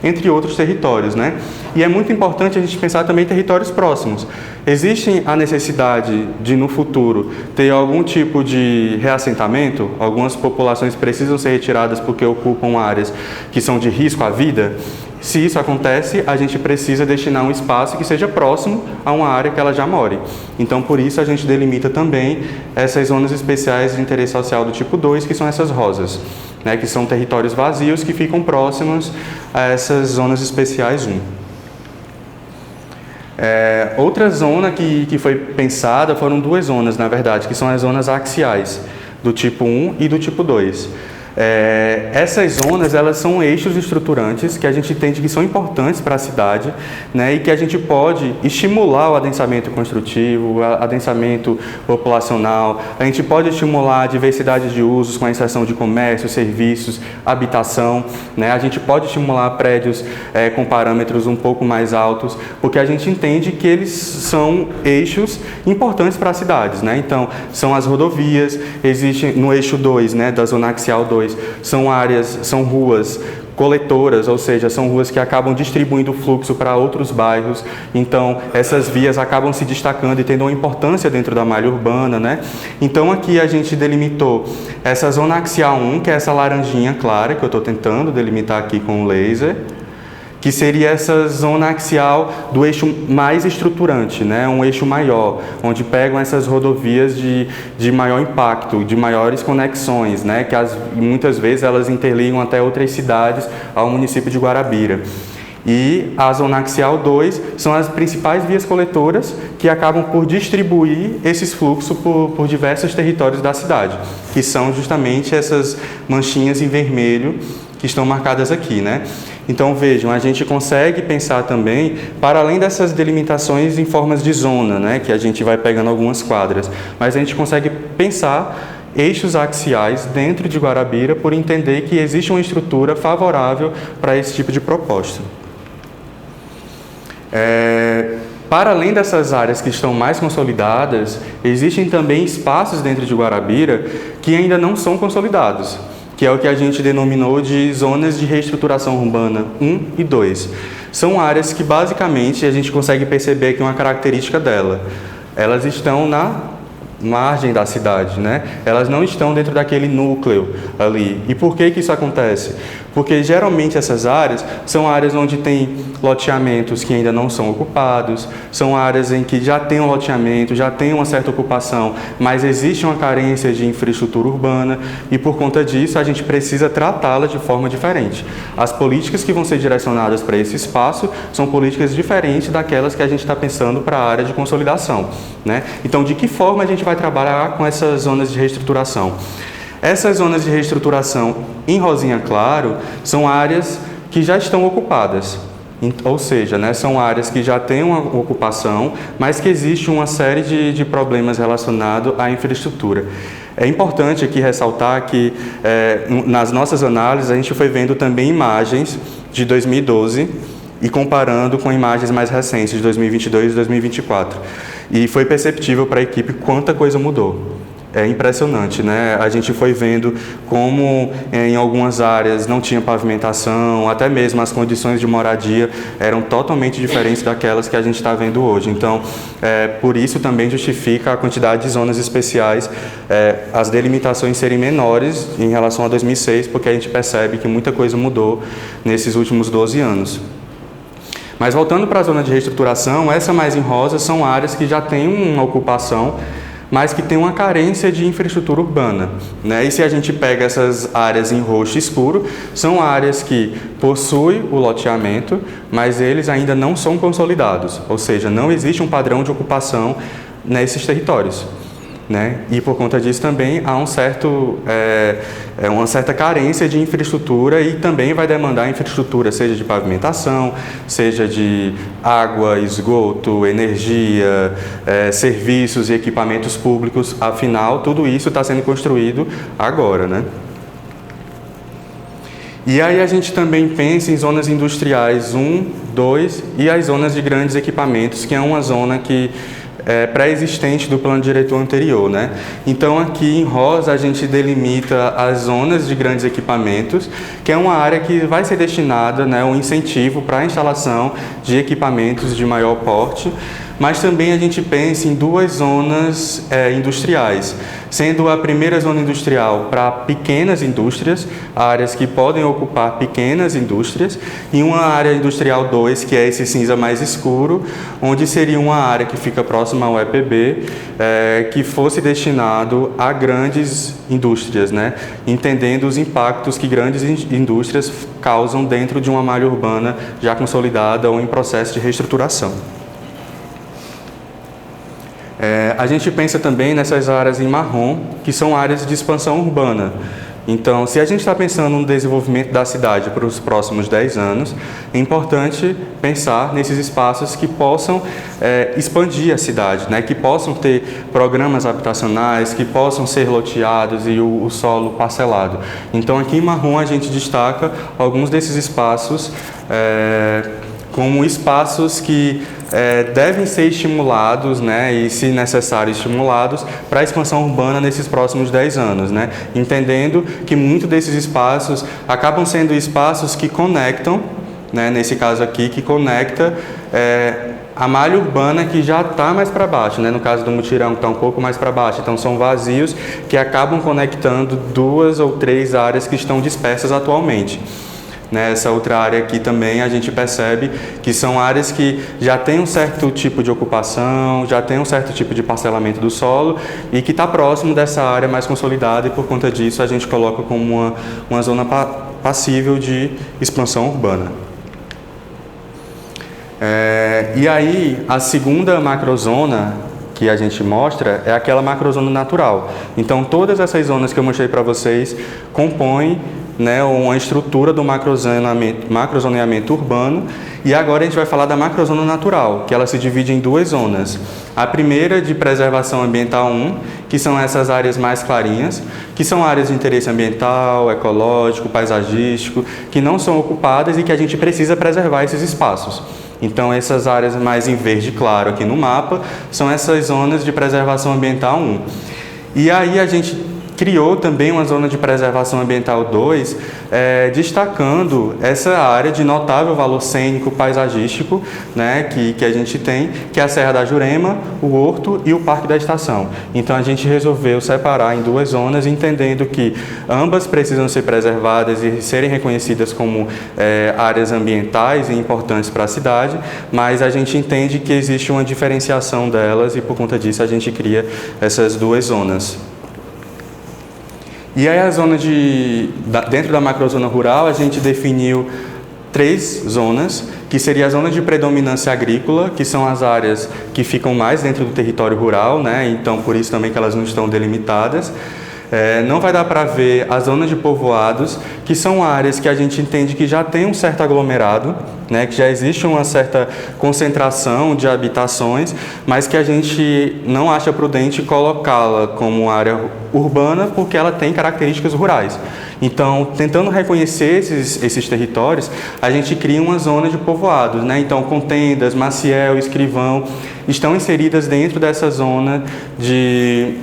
entre outros territórios, né? E é muito importante a gente pensar também em territórios próximos. Existe a necessidade de, no futuro, ter algum tipo de reassentamento? Algumas populações precisam ser retiradas porque ocupam áreas que são de risco à vida? Se isso acontece, a gente precisa destinar um espaço que seja próximo a uma área que ela já more. Então, por isso, a gente delimita também essas zonas especiais de interesse social do tipo 2, que são essas rosas, né, que são territórios vazios que ficam próximos a essas zonas especiais 1. Outra zona que foi pensada, foram duas zonas, na verdade, que são as zonas axiais, do tipo 1 e do tipo 2. Essas zonas, elas são eixos estruturantes que a gente entende que são importantes para a cidade, né, e que a gente pode estimular o adensamento construtivo, o adensamento populacional, a gente pode estimular a diversidade de usos com a inserção de comércio, serviços, habitação, né, a gente pode estimular prédios com parâmetros um pouco mais altos, porque a gente entende que eles são eixos importantes para as cidades, né? Então, são as rodovias, existe no eixo 2, né, da zona axial 2, são ruas coletoras, ou seja, são ruas que acabam distribuindo o fluxo para outros bairros. Então, essas vias acabam se destacando e tendo uma importância dentro da malha urbana, né? Então, aqui a gente delimitou essa zona axial 1, que é essa laranjinha clara, que eu estou tentando delimitar aqui com o laser, que seria essa zona axial do eixo mais estruturante, né? Um eixo maior, onde pegam essas rodovias de maior impacto, de maiores conexões, né? Que muitas vezes elas interligam até outras cidades ao município de Guarabira. E a zona axial 2 são as principais vias coletoras que acabam por distribuir esses fluxos por diversos territórios da cidade, que são justamente essas manchinhas em vermelho que estão marcadas aqui, né? Então, vejam, a gente consegue pensar também, para além dessas delimitações em formas de zona, né, que a gente vai pegando algumas quadras, mas a gente consegue pensar eixos axiais dentro de Guarabira por entender que existe uma estrutura favorável para esse tipo de proposta. Para além dessas áreas que estão mais consolidadas, existem também espaços dentro de Guarabira que ainda não são consolidados. que é o que a gente denominou de zonas de reestruturação urbana 1 e 2. São áreas que, basicamente, a gente consegue perceber que uma característica dela, elas estão na margem da cidade, né? Elas não estão dentro daquele núcleo ali. E por que isso acontece? Porque geralmente essas áreas são áreas onde tem loteamentos que ainda não são ocupados, são áreas em que já tem um loteamento, já tem uma certa ocupação, mas existe uma carência de infraestrutura urbana e por conta disso a gente precisa tratá-la de forma diferente. As políticas que vão ser direcionadas para esse espaço são políticas diferentes daquelas que a gente está pensando para a área de consolidação, né? Então, de que forma a gente vai trabalhar com essas zonas de reestruturação? Essas zonas de reestruturação em rosinha claro são áreas que já estão ocupadas, ou seja, né, são áreas que já têm uma ocupação, mas que existe uma série de problemas relacionados à infraestrutura. É importante aqui ressaltar que nas nossas análises a gente foi vendo também imagens de 2012 e comparando com imagens mais recentes de 2022 e 2024. E foi perceptível para a equipe quanta coisa mudou. É impressionante, né? A gente foi vendo como em algumas áreas não tinha pavimentação, até mesmo as condições de moradia eram totalmente diferentes daquelas que a gente está vendo hoje. Então, por isso também justifica a quantidade de zonas especiais, as delimitações serem menores em relação a 2006, porque a gente percebe que muita coisa mudou nesses últimos 12 anos. Mas voltando para a zona de reestruturação, essa mais em rosa são áreas que já têm uma ocupação, mas que tem uma carência de infraestrutura urbana, né? E se a gente pega essas áreas em roxo escuro, são áreas que possuem o loteamento, mas eles ainda não são consolidados, ou seja, não existe um padrão de ocupação nesses territórios, né? E por conta disso também há uma certa carência de infraestrutura e também vai demandar infraestrutura, seja de pavimentação, seja de água, esgoto, energia, serviços e equipamentos públicos. Afinal, tudo isso está sendo construído agora, né? E aí a gente também pensa em zonas industriais 1, 2 e as zonas de grandes equipamentos, que é uma zona que pré-existente do plano diretor anterior, né? Então aqui em rosa a gente delimita as zonas de grandes equipamentos, que é uma área que vai ser destinada, né, um incentivo para a instalação de equipamentos de maior porte, mas também a gente pensa em duas zonas industriais, sendo a primeira zona industrial para pequenas indústrias, áreas que podem ocupar pequenas indústrias, e uma área industrial 2, que é esse cinza mais escuro, onde seria uma área que fica próxima ao EPB, que fosse destinado a grandes indústrias, né? Entendendo os impactos que grandes indústrias causam dentro de uma malha urbana já consolidada ou em processo de reestruturação. A gente pensa também nessas áreas em marrom, que são áreas de expansão urbana. Então, se a gente está pensando no desenvolvimento da cidade para os próximos 10 anos, é importante pensar nesses espaços que possam expandir a cidade, né? Que possam ter programas habitacionais, que possam ser loteados e o solo parcelado. Então, aqui em marrom a gente destaca alguns desses espaços como espaços que devem ser estimulados, né, e, se necessário, estimulados para a expansão urbana nesses próximos 10 anos, né, entendendo que muitos desses espaços acabam sendo espaços que conectam, né, nesse caso aqui, que conecta a malha urbana que já está mais para baixo, né, no caso do mutirão que está um pouco mais para baixo, então são vazios que acabam conectando 2 ou 3 áreas que estão dispersas atualmente. Nessa outra área aqui também a gente percebe que são áreas que já tem um certo tipo de ocupação, já tem um certo tipo de parcelamento do solo e que está próximo dessa área mais consolidada, e por conta disso a gente coloca como uma zona passível de expansão urbana. E aí a segunda macrozona que a gente mostra é aquela macrozona natural. Então todas essas zonas que eu mostrei para vocês compõem, né, uma estrutura do macrozoneamento urbano, e agora a gente vai falar da macrozona natural, que ela se divide em 2 zonas. A primeira de preservação ambiental 1, que são essas áreas mais clarinhas, que são áreas de interesse ambiental, ecológico, paisagístico, que não são ocupadas e que a gente precisa preservar esses espaços. Então essas áreas mais em verde claro aqui no mapa são essas zonas de preservação ambiental 1. E aí a gente criou também uma zona de preservação ambiental 2, destacando essa área de notável valor cênico, paisagístico, né, que a gente tem, que é a Serra da Jurema, o Horto e o Parque da Estação. Então a gente resolveu separar em 2 zonas, entendendo que ambas precisam ser preservadas e serem reconhecidas como áreas ambientais e importantes para a cidade, mas a gente entende que existe uma diferenciação delas e por conta disso a gente cria essas 2 zonas. E aí a zona dentro da macrozona rural, a gente definiu 3 zonas, que seria a zona de predominância agrícola, que são as áreas que ficam mais dentro do território rural, né? Então por isso também que elas não estão delimitadas. Não vai dar para ver a zona de povoados, que são áreas que a gente entende que já tem um certo aglomerado, né, que já existe uma certa concentração de habitações, mas que a gente não acha prudente colocá-la como área urbana porque ela tem características rurais. Então, tentando reconhecer esses territórios, a gente cria uma zona de povoados, né? Então, Contendas, Maciel, Escrivão estão inseridas dentro dessa zona de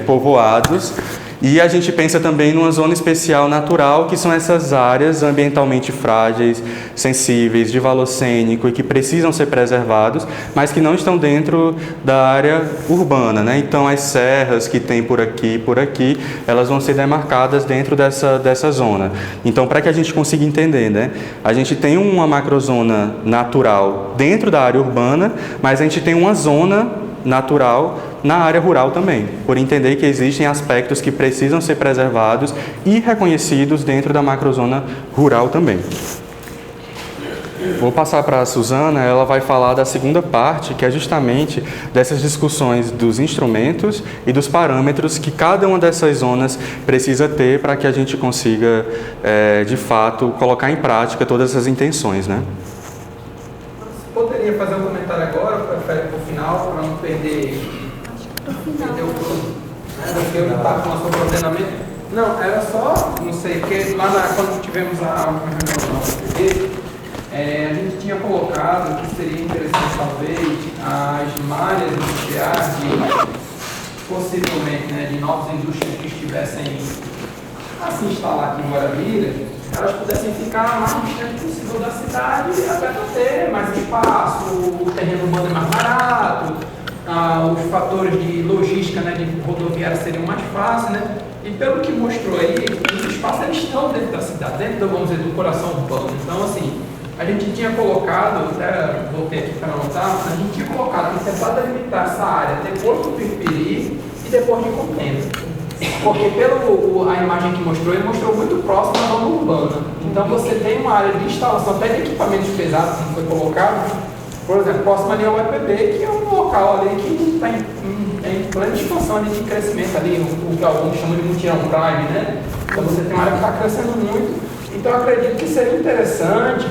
povoados. E a gente pensa também numa zona especial natural, que são essas áreas ambientalmente frágeis, sensíveis, de valor cênico e que precisam ser preservados, mas que não estão dentro da área urbana, né? Então as serras que tem por aqui, elas vão ser demarcadas dentro dessa zona. Então, para que a gente consiga entender, né? A gente tem uma macrozona natural dentro da área urbana, mas a gente tem uma zona natural na área rural também, por entender que existem aspectos que precisam ser preservados e reconhecidos dentro da macrozona rural também. Vou passar para a Suzana, ela vai falar da segunda parte, que é justamente dessas discussões dos instrumentos e dos parâmetros que cada uma dessas zonas precisa ter para que a gente consiga, de fato, colocar em prática todas essas intenções, né? Poderia fazer um comentário agora, prefere para o final, para não perder o plano, né? Porque eu estava com o nosso ordenamento. Não, era só, não sei, porque lá quando tivemos a reunião a gente tinha colocado que seria interessante, talvez, as malhas industriais, possivelmente, né, de novas indústrias que estivessem a se instalar aqui em Guarabira, elas pudessem ficar mais distante possível da cidade, até para ter mais espaço, o terreno urbano é mais barato, os fatores de logística, né, de rodoviária seriam mais fáceis, né? E pelo que mostrou aí, os espaços eles estão dentro da cidade, dentro, vamos dizer, do coração urbano. Então, assim, a gente tinha colocado, até voltei aqui para anotar, a gente tinha colocado que tentar delimitar essa área depois do Piripiri e depois de Contenda. Porque a imagem que mostrou, ele mostrou muito próximo da zona urbana. Então você tem uma área de instalação até de equipamentos pesados que foi colocado, por exemplo, próximo ali ao UEPB, que é um local ali que está em plena expansão ali de crescimento ali, o que alguns chamam de mutirão prime, né? Então você tem uma área que está crescendo muito. Então eu acredito que seria interessante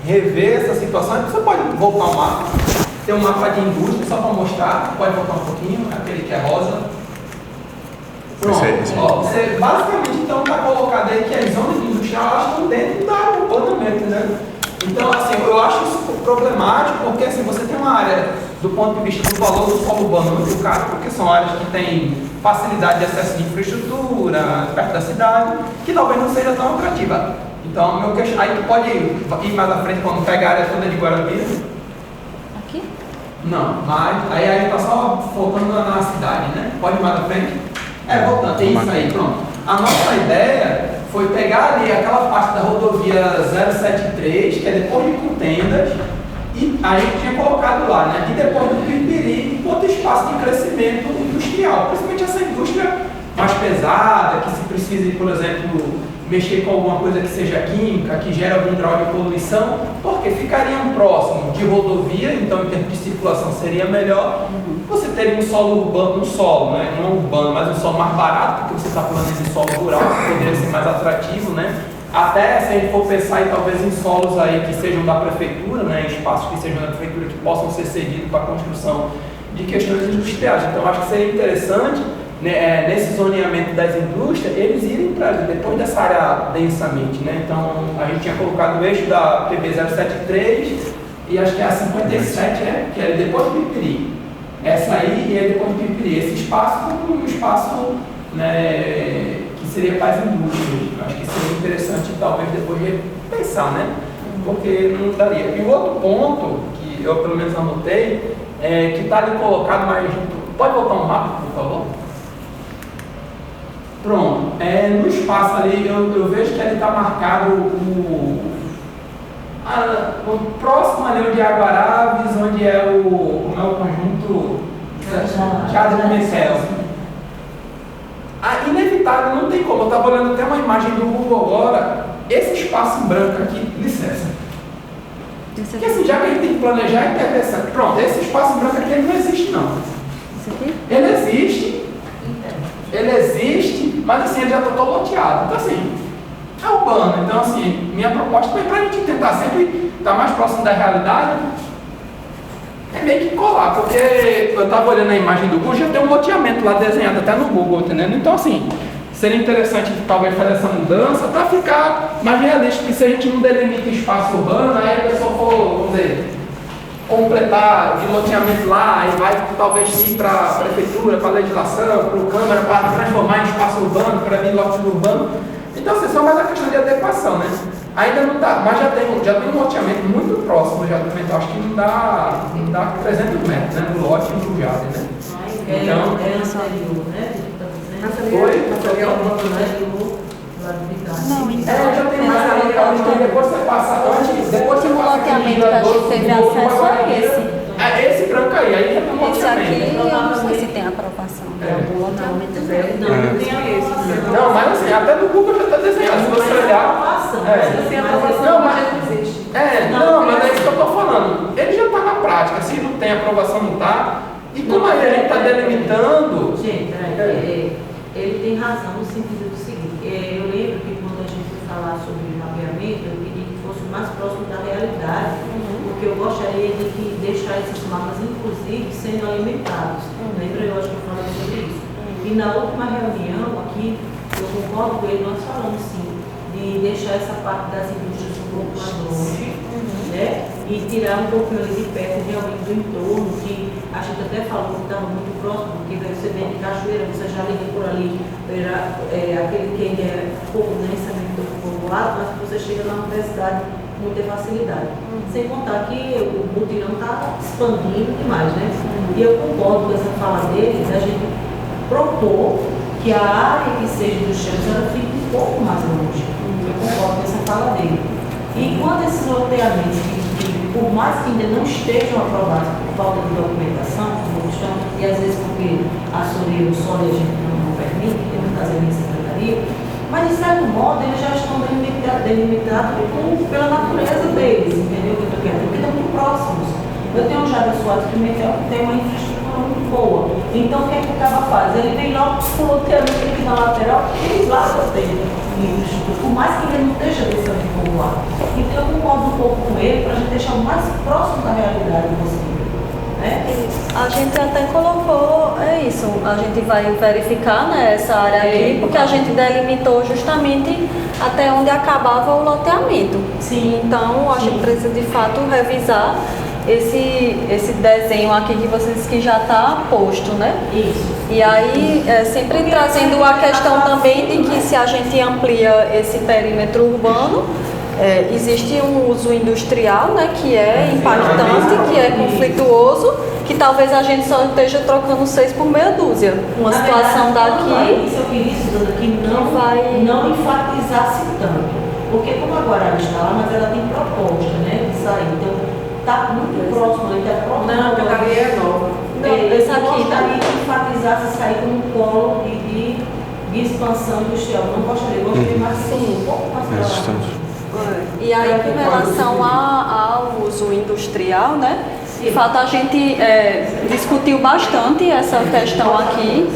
rever essa situação. Você pode voltar ao mapa, tem um mapa de indústria só para mostrar, pode voltar um pouquinho, aquele que é rosa. Pronto, você basicamente então está colocado aí que as zonas industriais estão dentro da área urbana mesmo, né? Então, assim, eu acho isso problemático, porque assim, você tem uma área, do ponto de vista do valor do solo urbano muito caro, porque são áreas que têm facilidade de acesso de infraestrutura, perto da cidade, que talvez não seja tão atrativa. Então, aí tu pode ir mais à frente quando pega a área toda de Guarabira. Aqui? Não, mas aí a gente está só focando na cidade, né? Pode ir mais à frente? Voltando, tem isso aí, pronto. A nossa ideia foi pegar ali aquela parte da rodovia 073, que é depois de Contendas, e a gente tinha colocado lá, né? E depois do Piripiri, todo espaço de crescimento industrial, principalmente essa indústria mais pesada, que se precise, por exemplo, mexer com alguma coisa que seja química, que gere algum grau de poluição, porque ficariam próximo de rodovia, então em termos de circulação seria melhor. Você teria um solo urbano, né? Não urbano, mas um solo mais barato, porque você está falando de solo rural, que poderia ser mais atrativo, né? Até se a gente for pensar em talvez em solos aí que sejam da prefeitura, né? Espaços que sejam da prefeitura que possam ser cedidos para a construção de questões industriais. Então acho que seria interessante, né, nesse zoneamento das indústrias, eles irem para depois dessa área densamente, né? Então a gente tinha colocado o eixo da PB 073 e acho que é a 57, né? Que é depois do Piripiri. Essa aí e é depois do Piripiri. Esse espaço como um espaço né, que seria para as indústrias. Eu acho que seria interessante, talvez, depois pensar, né? Porque não daria. E o outro ponto, que eu pelo menos anotei, que está ali colocado, mas pode voltar um mapa, por favor? Pronto. No espaço ali, eu vejo que ali está marcado o próximo ali onde é Guarabes, onde é como é o conjunto Teatro do Mecel. Inevitável, não tem como. Eu estava olhando até uma imagem do Google agora. Esse espaço em branco aqui, licença. Porque assim, já que a gente tem que planejar, é interessante. Pronto, esse espaço em branco aqui ele não existe, não. Isso aqui? Ele existe, mas assim, ele já está todo loteado. Então assim, é urbano. Então assim, minha proposta foi para a gente tentar sempre estar mais próximo da realidade, é meio que colar, porque eu estava olhando a imagem do Google, já tem um loteamento lá desenhado até no Google, entendendo? Então assim, seria interessante talvez fazer essa mudança para ficar mais realista, porque se a gente não delimita espaço urbano, aí a pessoa for, vamos dizer, completar de loteamento lá e vai talvez ir para a prefeitura, para a legislação, para o Câmara, para transformar em espaço urbano, para vir lote urbano. Então, assim, só mais a questão de adequação, né? Ainda não dá, mas já tem um loteamento muito próximo já do mental, acho que não dá 300 metros, né? No lote e no jardim, né? Então, anterior, né? Não, então, já tem mais ali, depois você passa antes, depois você passa loteamento que a gente teve acesso a esse. Esse branco aí já tem um Esse aqui, loteamento. eu não sei se tem aprovação. Não, mas assim, até no Google já está desenhado. Se você olhar. Mas é isso que eu estou falando. Ele já está na prática. Se não tem aprovação, não está. E como a gente está delimitando. Gente, ele tem razão no sentido do seguinte. Eu lembro que quando a gente foi falar sobre mapeamento, eu queria que fosse mais próximo da realidade. Porque eu gostaria de deixar esses mapas, inclusive, sendo alimentados. Lembra? Eu acho que eu falei sobre isso. E na última reunião aqui, eu concordo com ele, nós falamos sim, de deixar essa parte das indústrias um pouco mais longe, né? E tirar um pouquinho ali de perto realmente do entorno, que a gente até falou que estava muito próximo, porque você vem de Cachoeira, você já liga por ali, aquele que ainda é pouco densamente povoado, mas você chega na universidade com muita facilidade. Sem contar que o mutirão está expandindo demais, né? E eu concordo com essa fala dele, da gente propor que a área que seja dos cheiros ela fique um pouco mais longe. Eu concordo com essa fala dele. E quando esses loteamentos, por mais que ainda não estejam aprovados por falta de documentação, como estão, e às vezes porque a Soria o solo a gente não permite, tem muitas vezes em secretaria, mas de certo modo eles já estão delimitados pela natureza deles, entendeu? Porque estão muito próximos. Eu tenho um Jader Soares Pimentel que tem uma infraestrutura muito boa. Então o que é que o cara faz? Ele vem logo com o loteamento aqui na lateral e lá eu tenho infraestrutura, por mais que ele não esteja deixando de povoar. Então eu concordo um pouco com ele para a gente deixar o mais próximo da realidade possível. Né? A gente até colocou, isso, a gente vai verificar, né, essa área aqui, porque a gente delimitou justamente até onde acabava o loteamento. Sim. Então a gente precisa de fato revisar esse desenho aqui que já está posto, né? Isso. E aí, sempre trazendo a questão também de que se a gente amplia esse perímetro urbano, existe um uso industrial, né, que é impactante, que é conflituoso, que talvez a gente só esteja trocando 6 por meia dúzia. Uma situação daqui... Isso eu queria, Suzana, que não enfatizasse tanto. Porque como agora ela está lá, mas ela tem proposta, né, de sair. Então, está muito próximo, ele está próximo. Não, a cadeia é nova. Esse aqui gostaria que enfatizasse sair como um polo de expansão industrial. Não gostaria, eu gostaria mais um pouco mais próximo. E aí, com relação ao uso industrial, né? De fato, a gente discutiu bastante essa questão aqui,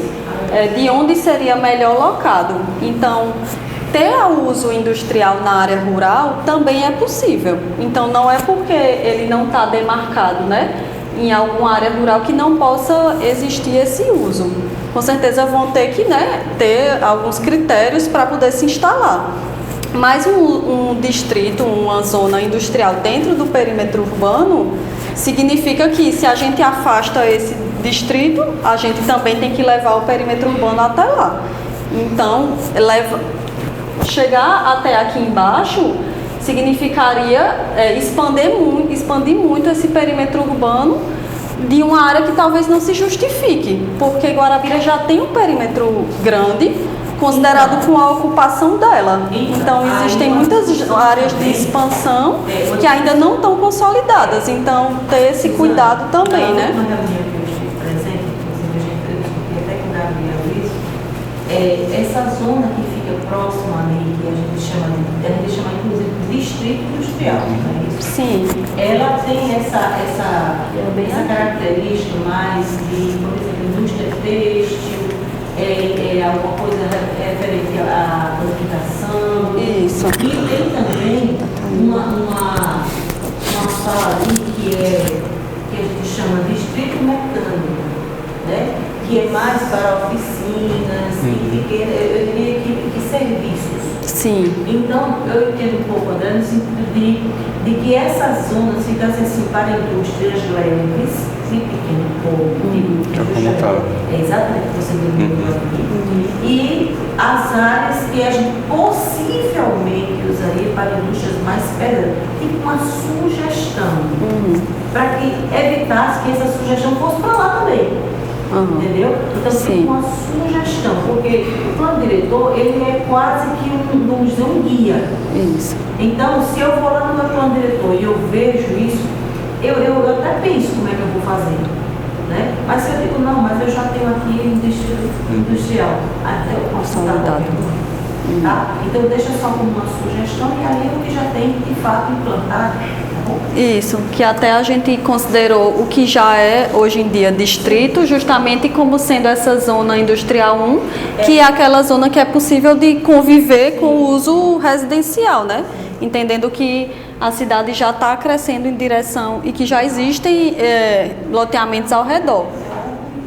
de onde seria melhor locado. Então, ter o uso industrial na área rural também é possível. Então, não é porque ele não está demarcado, né, em alguma área rural que não possa existir esse uso. Com certeza vão ter que, né, ter alguns critérios para poder se instalar. Mas um distrito, uma zona industrial dentro do perímetro urbano, significa que se a gente afasta esse distrito, a gente também tem que levar o perímetro urbano até lá. Então, chegar até aqui embaixo significaria expandir muito esse perímetro urbano de uma área que talvez não se justifique, porque Guarabira já tem um perímetro grande, considerado com a ocupação dela. Então, existem muitas áreas de expansão que ainda não estão consolidadas. Então, ter esse cuidado também, né? Uma reunião que eu estive presente, inclusive a gente discutiu até com o Gabriel isso, essa zona que fica próxima ali, que a gente chama inclusive de distrito industrial, não é isso? Sim. Ela tem essa característica mais de, por exemplo, indústria têxtil, alguma coisa referente à fabricação. Isso. E tem também uma sala ali que a gente chama de distrito mecânico, né? Que é mais para oficinas e pequenas, eu diria que serviços. Sim. Então, eu entendo um pouco, André, no sentido de que essas zonas ficassem assim para indústrias leves e pequeno pouco. Exatamente o que você deu aqui. E as áreas que a gente possivelmente usaria para indústrias mais pesadas, tipo uma sugestão, para que evitasse que essa sugestão fosse para lá também. Entendeu? Então, tem uma sugestão, porque o plano diretor, ele é quase que vamos dizer, um guia. Isso. Então, se eu for lá no meu plano diretor e eu vejo isso, eu até penso como é que eu vou fazer, né? Mas se eu digo, não, mas eu já tenho aqui um distrito industrial, até eu posso dar tá? Então, deixa só como uma sugestão e ali o que já tem, de fato, implantado. Isso, que até a gente considerou o que já é hoje em dia distrito, justamente como sendo essa zona industrial 1, que é aquela zona que é possível de conviver com o uso residencial, né? Entendendo que a cidade já está crescendo em direção e que já existem loteamentos ao redor.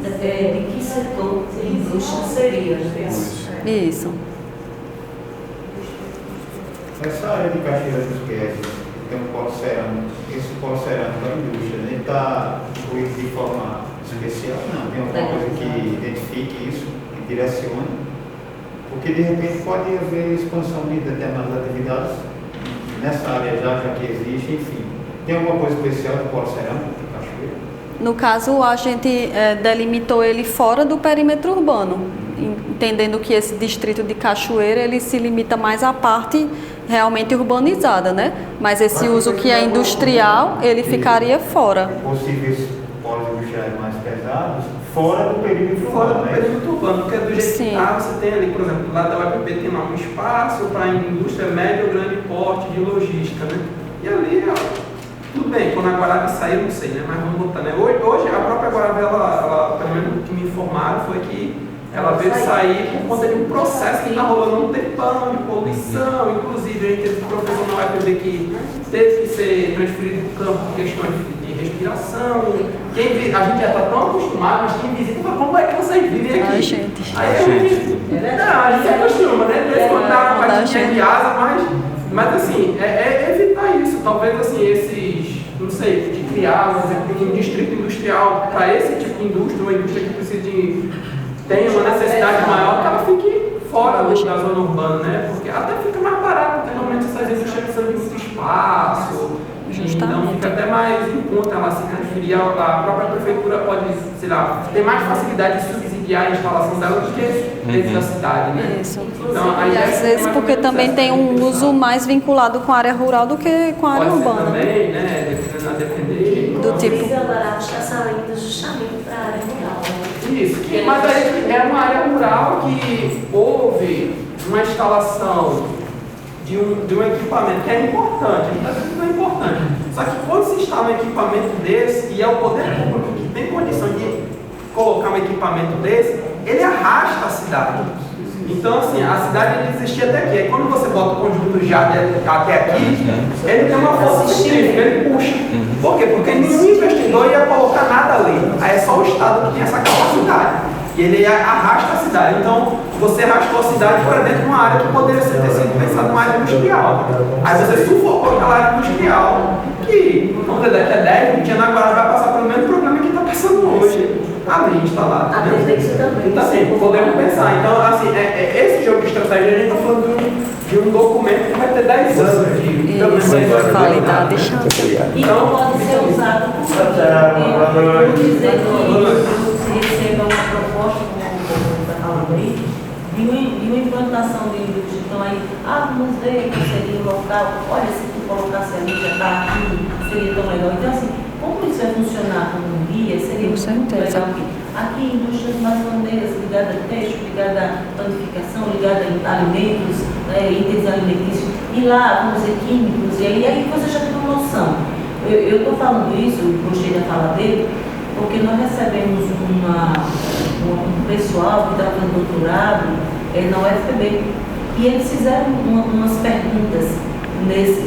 De que setor de indústria seria? Isso. Nessa área de Cachoeira dos Guedes, tem um polo cerâmico. Esse polo cerâmico da indústria, ele está incluído de forma especial? Não, tem alguma coisa que identifique isso, que direcione? Porque de repente pode haver expansão de determinadas atividades nessa área já que existe, enfim. Tem alguma coisa especial do polo cerâmico de Cachoeira? No caso, a gente delimitou ele fora do perímetro urbano, entendendo que esse distrito de Cachoeira, ele se limita mais à parte realmente urbanizada, né? Mas esse uso que é industrial, ele ficaria fora. Possíveis polos industriais mais pesados, fora do perímetro urbano. Fora do perímetro urbano, porque do jeito que está, você tem ali, por exemplo, lá da UFP tem lá um espaço para indústria médio ou grande porte de logística, né? E ali, ó, tudo bem, quando a Guarabira sair, eu não sei, né? Mas vamos botar, né? Hoje a própria Guarabira, ela, pelo menos o que me informaram foi que ela veio sair por conta de um processo que está rolando um tempão de poluição. Inclusive, a gente teve um professor na UFB que teve que ser transferido para o campo por questões de respiração. A gente já está tão acostumado, mas quem visita fala, como é que vocês vivem aqui? Ai, gente. Aí a gente se acostuma, né? De vez em quando dá uma batidinha de asa, mas assim, evitar isso. Talvez assim, esses, não sei, de criar, por exemplo, um distrito industrial para esse tipo de indústria, uma indústria que precisa tem uma necessidade maior que ela fique fora da zona urbana, né? Porque até fica mais barato, porque normalmente essas indústrias precisam de muito espaço. Justamente. Então fica até mais em conta ela se transferir. A própria prefeitura pode, sei lá, ter mais facilidade de subsidiar a instalação dela do que dentro da cidade, né? Isso. Então, E às vezes porque também tem um uso mais vinculado com a área rural do que com a área pode ser urbana. também, né? Depender. Do tipo. O barato está saindo justamente para a área rural. Isso, mas aí é uma área rural que houve uma instalação de um equipamento que é importante, a gente está dizendo que não é importante. Só que quando se instala um equipamento desse, e é o poder público que tem condição de colocar um equipamento desse, ele arrasta a cidade. Então, assim, a cidade existia até aqui. Aí quando você bota o conjunto já até aqui, ele tem uma força centrífuga, ele puxa. Por quê? Porque nenhum investidor ia colocar nada ali. Aí é só o Estado que tem essa capacidade. E ele arrasta a cidade. Então, você arrastou a cidade para dentro de uma área que poderia ter sido pensada numa área industrial. Aí você sufocou aquela área industrial que, vamos dizer, daqui a 10, 20 anos agora vai passar pelo mesmo problema que está passando hoje. ali instalado. A prefeitura também. Então, assim, podemos pensar. Então, assim, esse jogo de estratégia, a gente está falando de um documento que vai ter 10 anos de validade. E não pode ser usado por dizer que se receba uma proposta, como está falando aí, de uma implantação de indústria. Então aí, vamos ver que seria o local, olha, se tu colocasse ali, já está aqui, seria tão legal. Então assim, como isso vai funcionar como um guia, seria muito legal aqui indústrias mais maneiras ligadas a texto, ligadas à planificação, ligadas a alimentos, itens alimentícios, e lá, vamos dizer, químicos, e aí você já tem uma noção. Eu estou falando isso, gostei da fala dele, porque nós recebemos um pessoal que está fazendo doutorado na UFPB, e eles fizeram umas perguntas nesse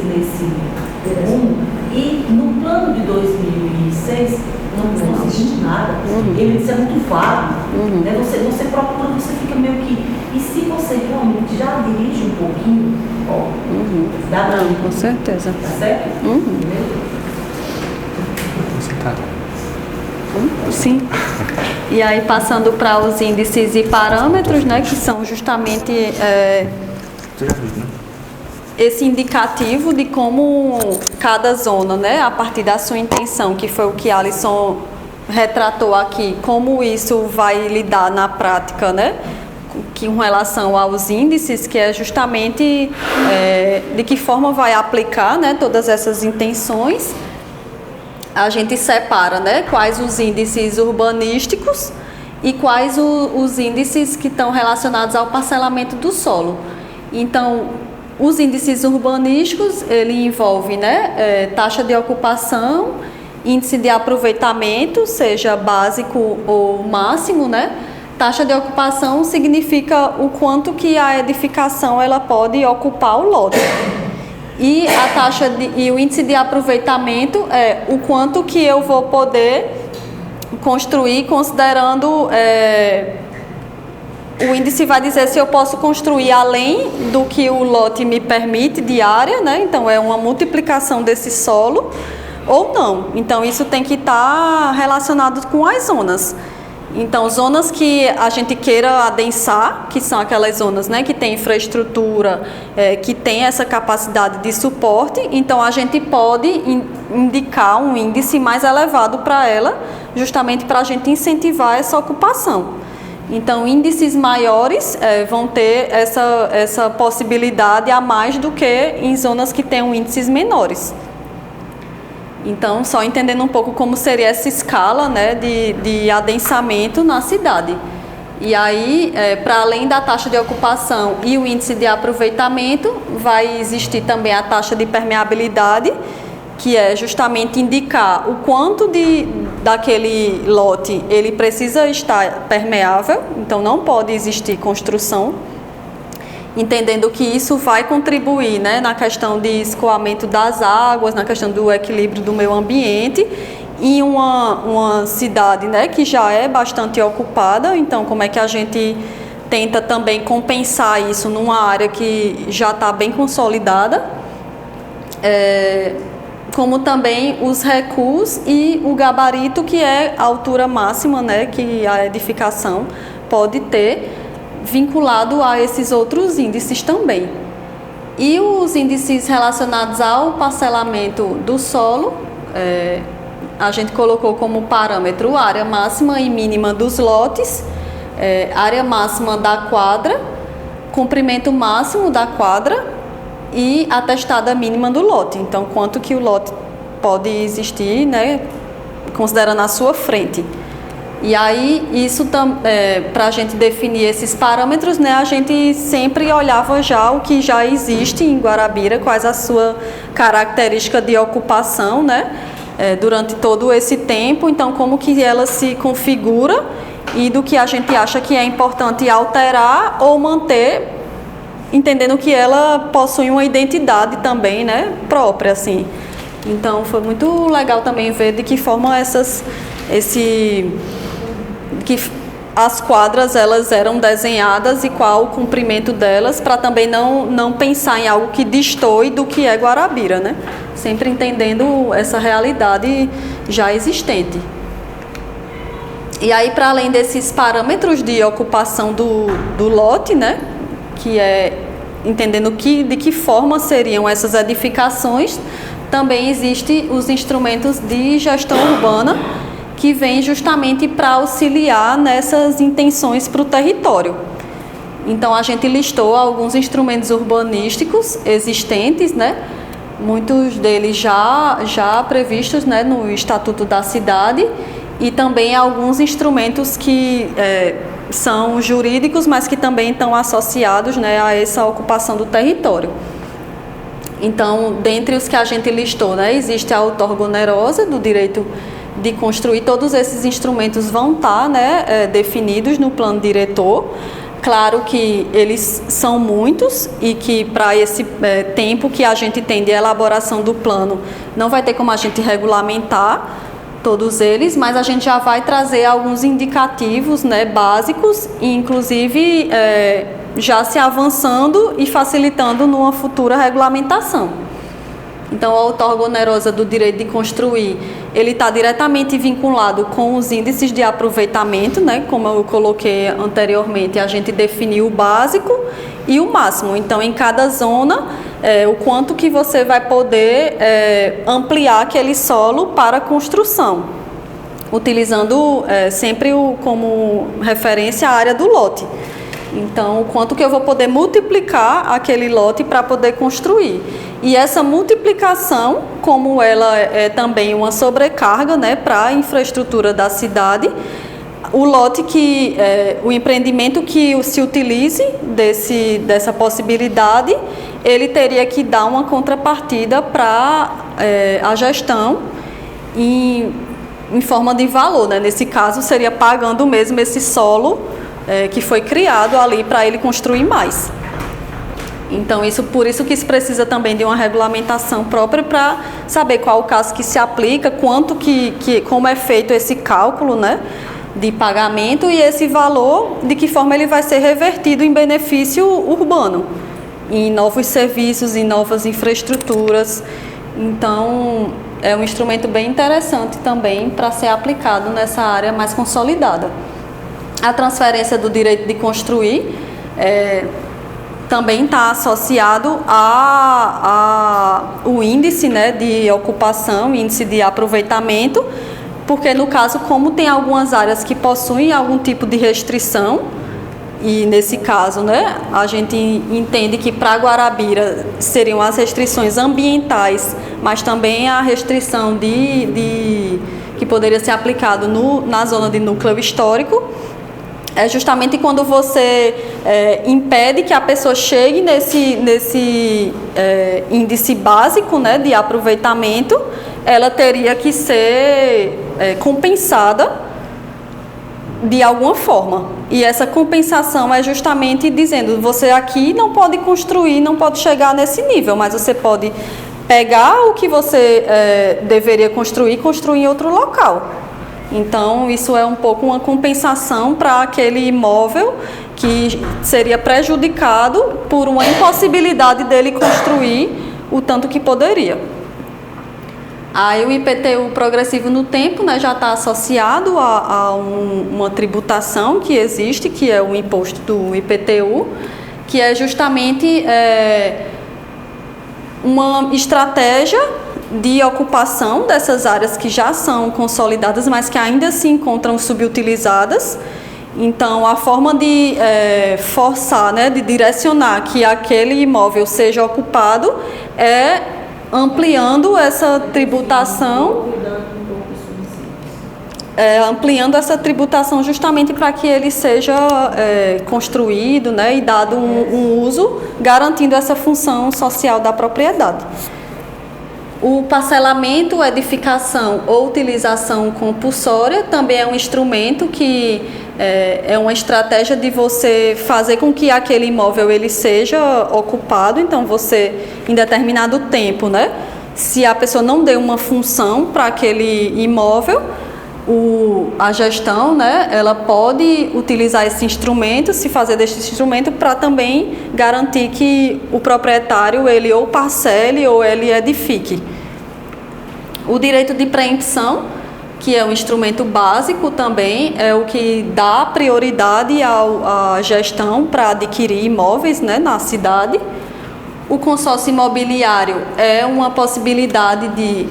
rumo, e no plano de 2006 não existe nada. Ele disse, é muito vago. Né? Você procura, você fica meio que... E se você realmente já dirige um pouquinho, dá pra... Não, com certeza. Tá certo? Sim. E aí, passando para os índices e parâmetros, né, que são justamente esse indicativo de como cada zona, né, a partir da sua intenção, que foi o que Alisson retratou aqui, como isso vai lidar na prática, né, que com relação aos índices, que é justamente de que forma vai aplicar, né, todas essas intenções. A gente separa, né, quais os índices urbanísticos e quais os índices que estão relacionados ao parcelamento do solo. Então, os índices urbanísticos, ele envolve, né, taxa de ocupação, índice de aproveitamento, seja básico ou máximo, né? Taxa de ocupação significa o quanto que a edificação ela pode ocupar o lote. E e o índice de aproveitamento é o quanto que eu vou poder construir, considerando o índice vai dizer se eu posso construir além do que o lote me permite de área, né? Então é uma multiplicação desse solo ou não. Então isso tem que estar relacionado com as zonas. Então, zonas que a gente queira adensar, que são aquelas zonas, né, que tem infraestrutura, que tem essa capacidade de suporte, então a gente pode indicar um índice mais elevado para ela, justamente para a gente incentivar essa ocupação. Então, índices maiores vão ter essa possibilidade a mais do que em zonas que tenham índices menores. Então, só entendendo um pouco como seria essa escala, né, de adensamento na cidade. E aí, para além da taxa de ocupação e o índice de aproveitamento, vai existir também a taxa de permeabilidade, que é justamente indicar o quanto daquele lote ele precisa estar permeável, então não pode existir construção, entendendo que isso vai contribuir, né, na questão de escoamento das águas, na questão do equilíbrio do meio ambiente, em uma cidade, né, que já é bastante ocupada. Então, como é que a gente tenta também compensar isso numa área que já está bem consolidada, como também os recuos e o gabarito, que é a altura máxima, né, que a edificação pode ter, vinculado a esses outros índices também. E os índices relacionados ao parcelamento do solo, a gente colocou como parâmetro a área máxima e mínima dos lotes, área máxima da quadra, comprimento máximo da quadra e a testada mínima do lote. Então, quanto que o lote pode existir, né, considerando a sua frente. E aí, isso para a gente definir esses parâmetros, né, a gente sempre olhava já o que já existe em Guarabira, quais a sua característica de ocupação, né, durante todo esse tempo. Então, como que ela se configura e do que a gente acha que é importante alterar ou manter, entendendo que ela possui uma identidade também, né, própria, assim. Então, foi muito legal também ver de que forma que as quadras elas eram desenhadas e qual o comprimento delas, para também não pensar em algo que destoe do que é Guarabira, né? Sempre entendendo essa realidade já existente. E aí, para além desses parâmetros de ocupação do lote, né, que é entendendo de que forma seriam essas edificações, também existem os instrumentos de gestão urbana, que vêm justamente para auxiliar nessas intenções para o território. Então, a gente listou alguns instrumentos urbanísticos existentes, né? Muitos deles já previstos, né, no Estatuto da Cidade, e também alguns instrumentos que são jurídicos, mas que também estão associados, né, a essa ocupação do território. Então, dentre os que a gente listou, né, existe a outorga onerosa do direito de construir. Todos esses instrumentos vão estar, né, definidos no plano diretor. Claro que eles são muitos e que para esse tempo que a gente tem de elaboração do plano, não vai ter como a gente regulamentar todos eles, mas a gente já vai trazer alguns indicativos, né, básicos, e inclusive já se avançando e facilitando numa futura regulamentação. Então, a outorga onerosa do direito de construir, ele está diretamente vinculado com os índices de aproveitamento, né? Como eu coloquei anteriormente, a gente definiu o básico e o máximo. Então, em cada zona, o quanto que você vai poder ampliar aquele solo para construção, utilizando sempre como referência a área do lote. Então, o quanto que eu vou poder multiplicar aquele lote para poder construir. E essa multiplicação, como ela é também uma sobrecarga, né, para a infraestrutura da cidade, o lote o empreendimento que se utilize dessa possibilidade, ele teria que dar uma contrapartida para a gestão em forma de valor, né? Nesse caso, seria pagando mesmo esse solo que foi criado ali para ele construir mais. Então, por isso que se precisa também de uma regulamentação própria para saber qual o caso que se aplica, como é feito esse cálculo, né, de pagamento, e esse valor, de que forma ele vai ser revertido em benefício urbano, em novos serviços, em novas infraestruturas. Então, é um instrumento bem interessante também para ser aplicado nessa área mais consolidada. A transferência do direito de construir também está associado ao índice, né, de ocupação, índice de aproveitamento, porque no caso, como tem algumas áreas que possuem algum tipo de restrição, e nesse caso, né, a gente entende que para Guarabira seriam as restrições ambientais, mas também a restrição que poderia ser aplicado na zona de núcleo histórico. É justamente quando você impede que a pessoa chegue nesse índice básico, né, de aproveitamento, ela teria que ser compensada de alguma forma. E essa compensação é justamente dizendo, você aqui não pode construir, não pode chegar nesse nível, mas você pode pegar o que você deveria construir e construir em outro local. Então, isso é um pouco uma compensação para aquele imóvel que seria prejudicado por uma impossibilidade dele construir o tanto que poderia. Aí o IPTU progressivo no tempo, né, já está associado a uma tributação que existe, que é o imposto do IPTU, que é justamente uma estratégia de ocupação dessas áreas que já são consolidadas, mas que ainda se encontram subutilizadas. Então, a forma de forçar, né, de direcionar que aquele imóvel seja ocupado é ampliando essa tributação, justamente para que ele seja construído, né, e dado um uso, garantindo essa função social da propriedade. O parcelamento, edificação ou utilização compulsória também é um instrumento que é uma estratégia de você fazer com que aquele imóvel ele seja ocupado. Então, você, em determinado tempo, né, se a pessoa não deu uma função para aquele imóvel, a gestão, né, ela pode utilizar esse instrumento, se fazer desse instrumento para também garantir que o proprietário ele ou parcele ou ele edifique. O direito de preempção que é um instrumento básico também, é o que dá prioridade à gestão para adquirir imóveis, né, na cidade. O consórcio imobiliário é uma possibilidade de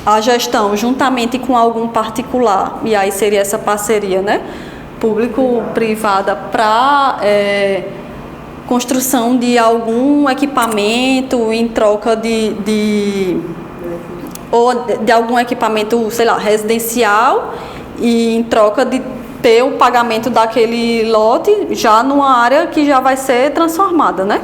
a gestão juntamente com algum particular, e aí seria essa parceria, né, público-privada, para construção de algum equipamento em troca ou de algum equipamento, sei lá, residencial, e em troca de ter o pagamento daquele lote já numa área que já vai ser transformada, né?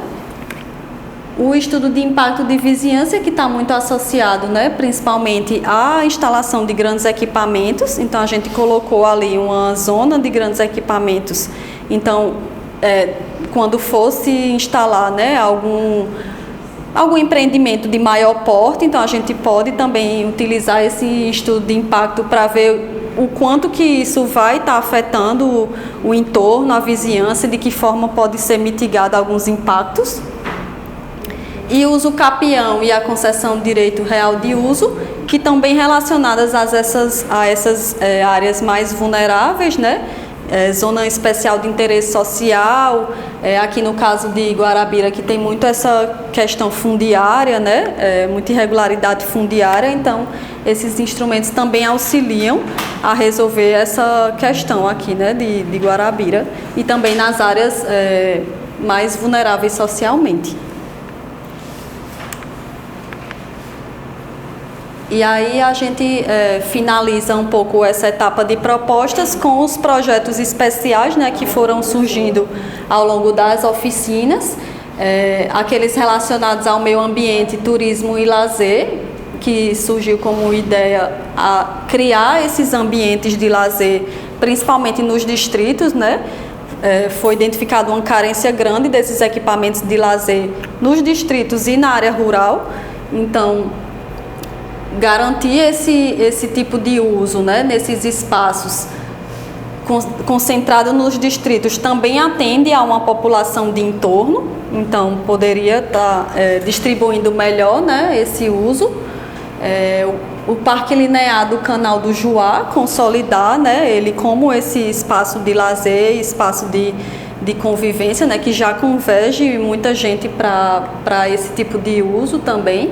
O estudo de impacto de vizinhança, que está muito associado, né, principalmente à instalação de grandes equipamentos. Então, a gente colocou ali uma zona de grandes equipamentos. Então, quando fosse instalar, né, algum empreendimento de maior porte, então a gente pode também utilizar esse estudo de impacto para ver o quanto que isso vai estar afetando o entorno, a vizinhança, e de que forma pode ser mitigado alguns impactos. E o uso capião e a concessão de direito real de uso, que estão bem relacionadas a essas áreas mais vulneráveis, né? Zona especial de interesse social, aqui no caso de Guarabira, que tem muito essa questão fundiária, né? Muita irregularidade fundiária, então esses instrumentos também auxiliam a resolver essa questão aqui, né, de Guarabira, e também nas áreas mais vulneráveis socialmente. E aí a gente finaliza um pouco essa etapa de propostas com os projetos especiais, né, que foram surgindo ao longo das oficinas, aqueles relacionados ao meio ambiente, turismo e lazer, que surgiu como ideia a criar esses ambientes de lazer, principalmente nos distritos, né? Foi identificada uma carência grande desses equipamentos de lazer nos distritos e na área rural, então garantir esse tipo de uso, né, nesses espaços concentrado nos distritos também atende a uma população de entorno, então poderia estar distribuindo melhor, né, esse uso. O Parque Linear do Canal do Juá, consolidar, né, ele como esse espaço de lazer, espaço de convivência, né, que já converge muita gente para esse tipo de uso também.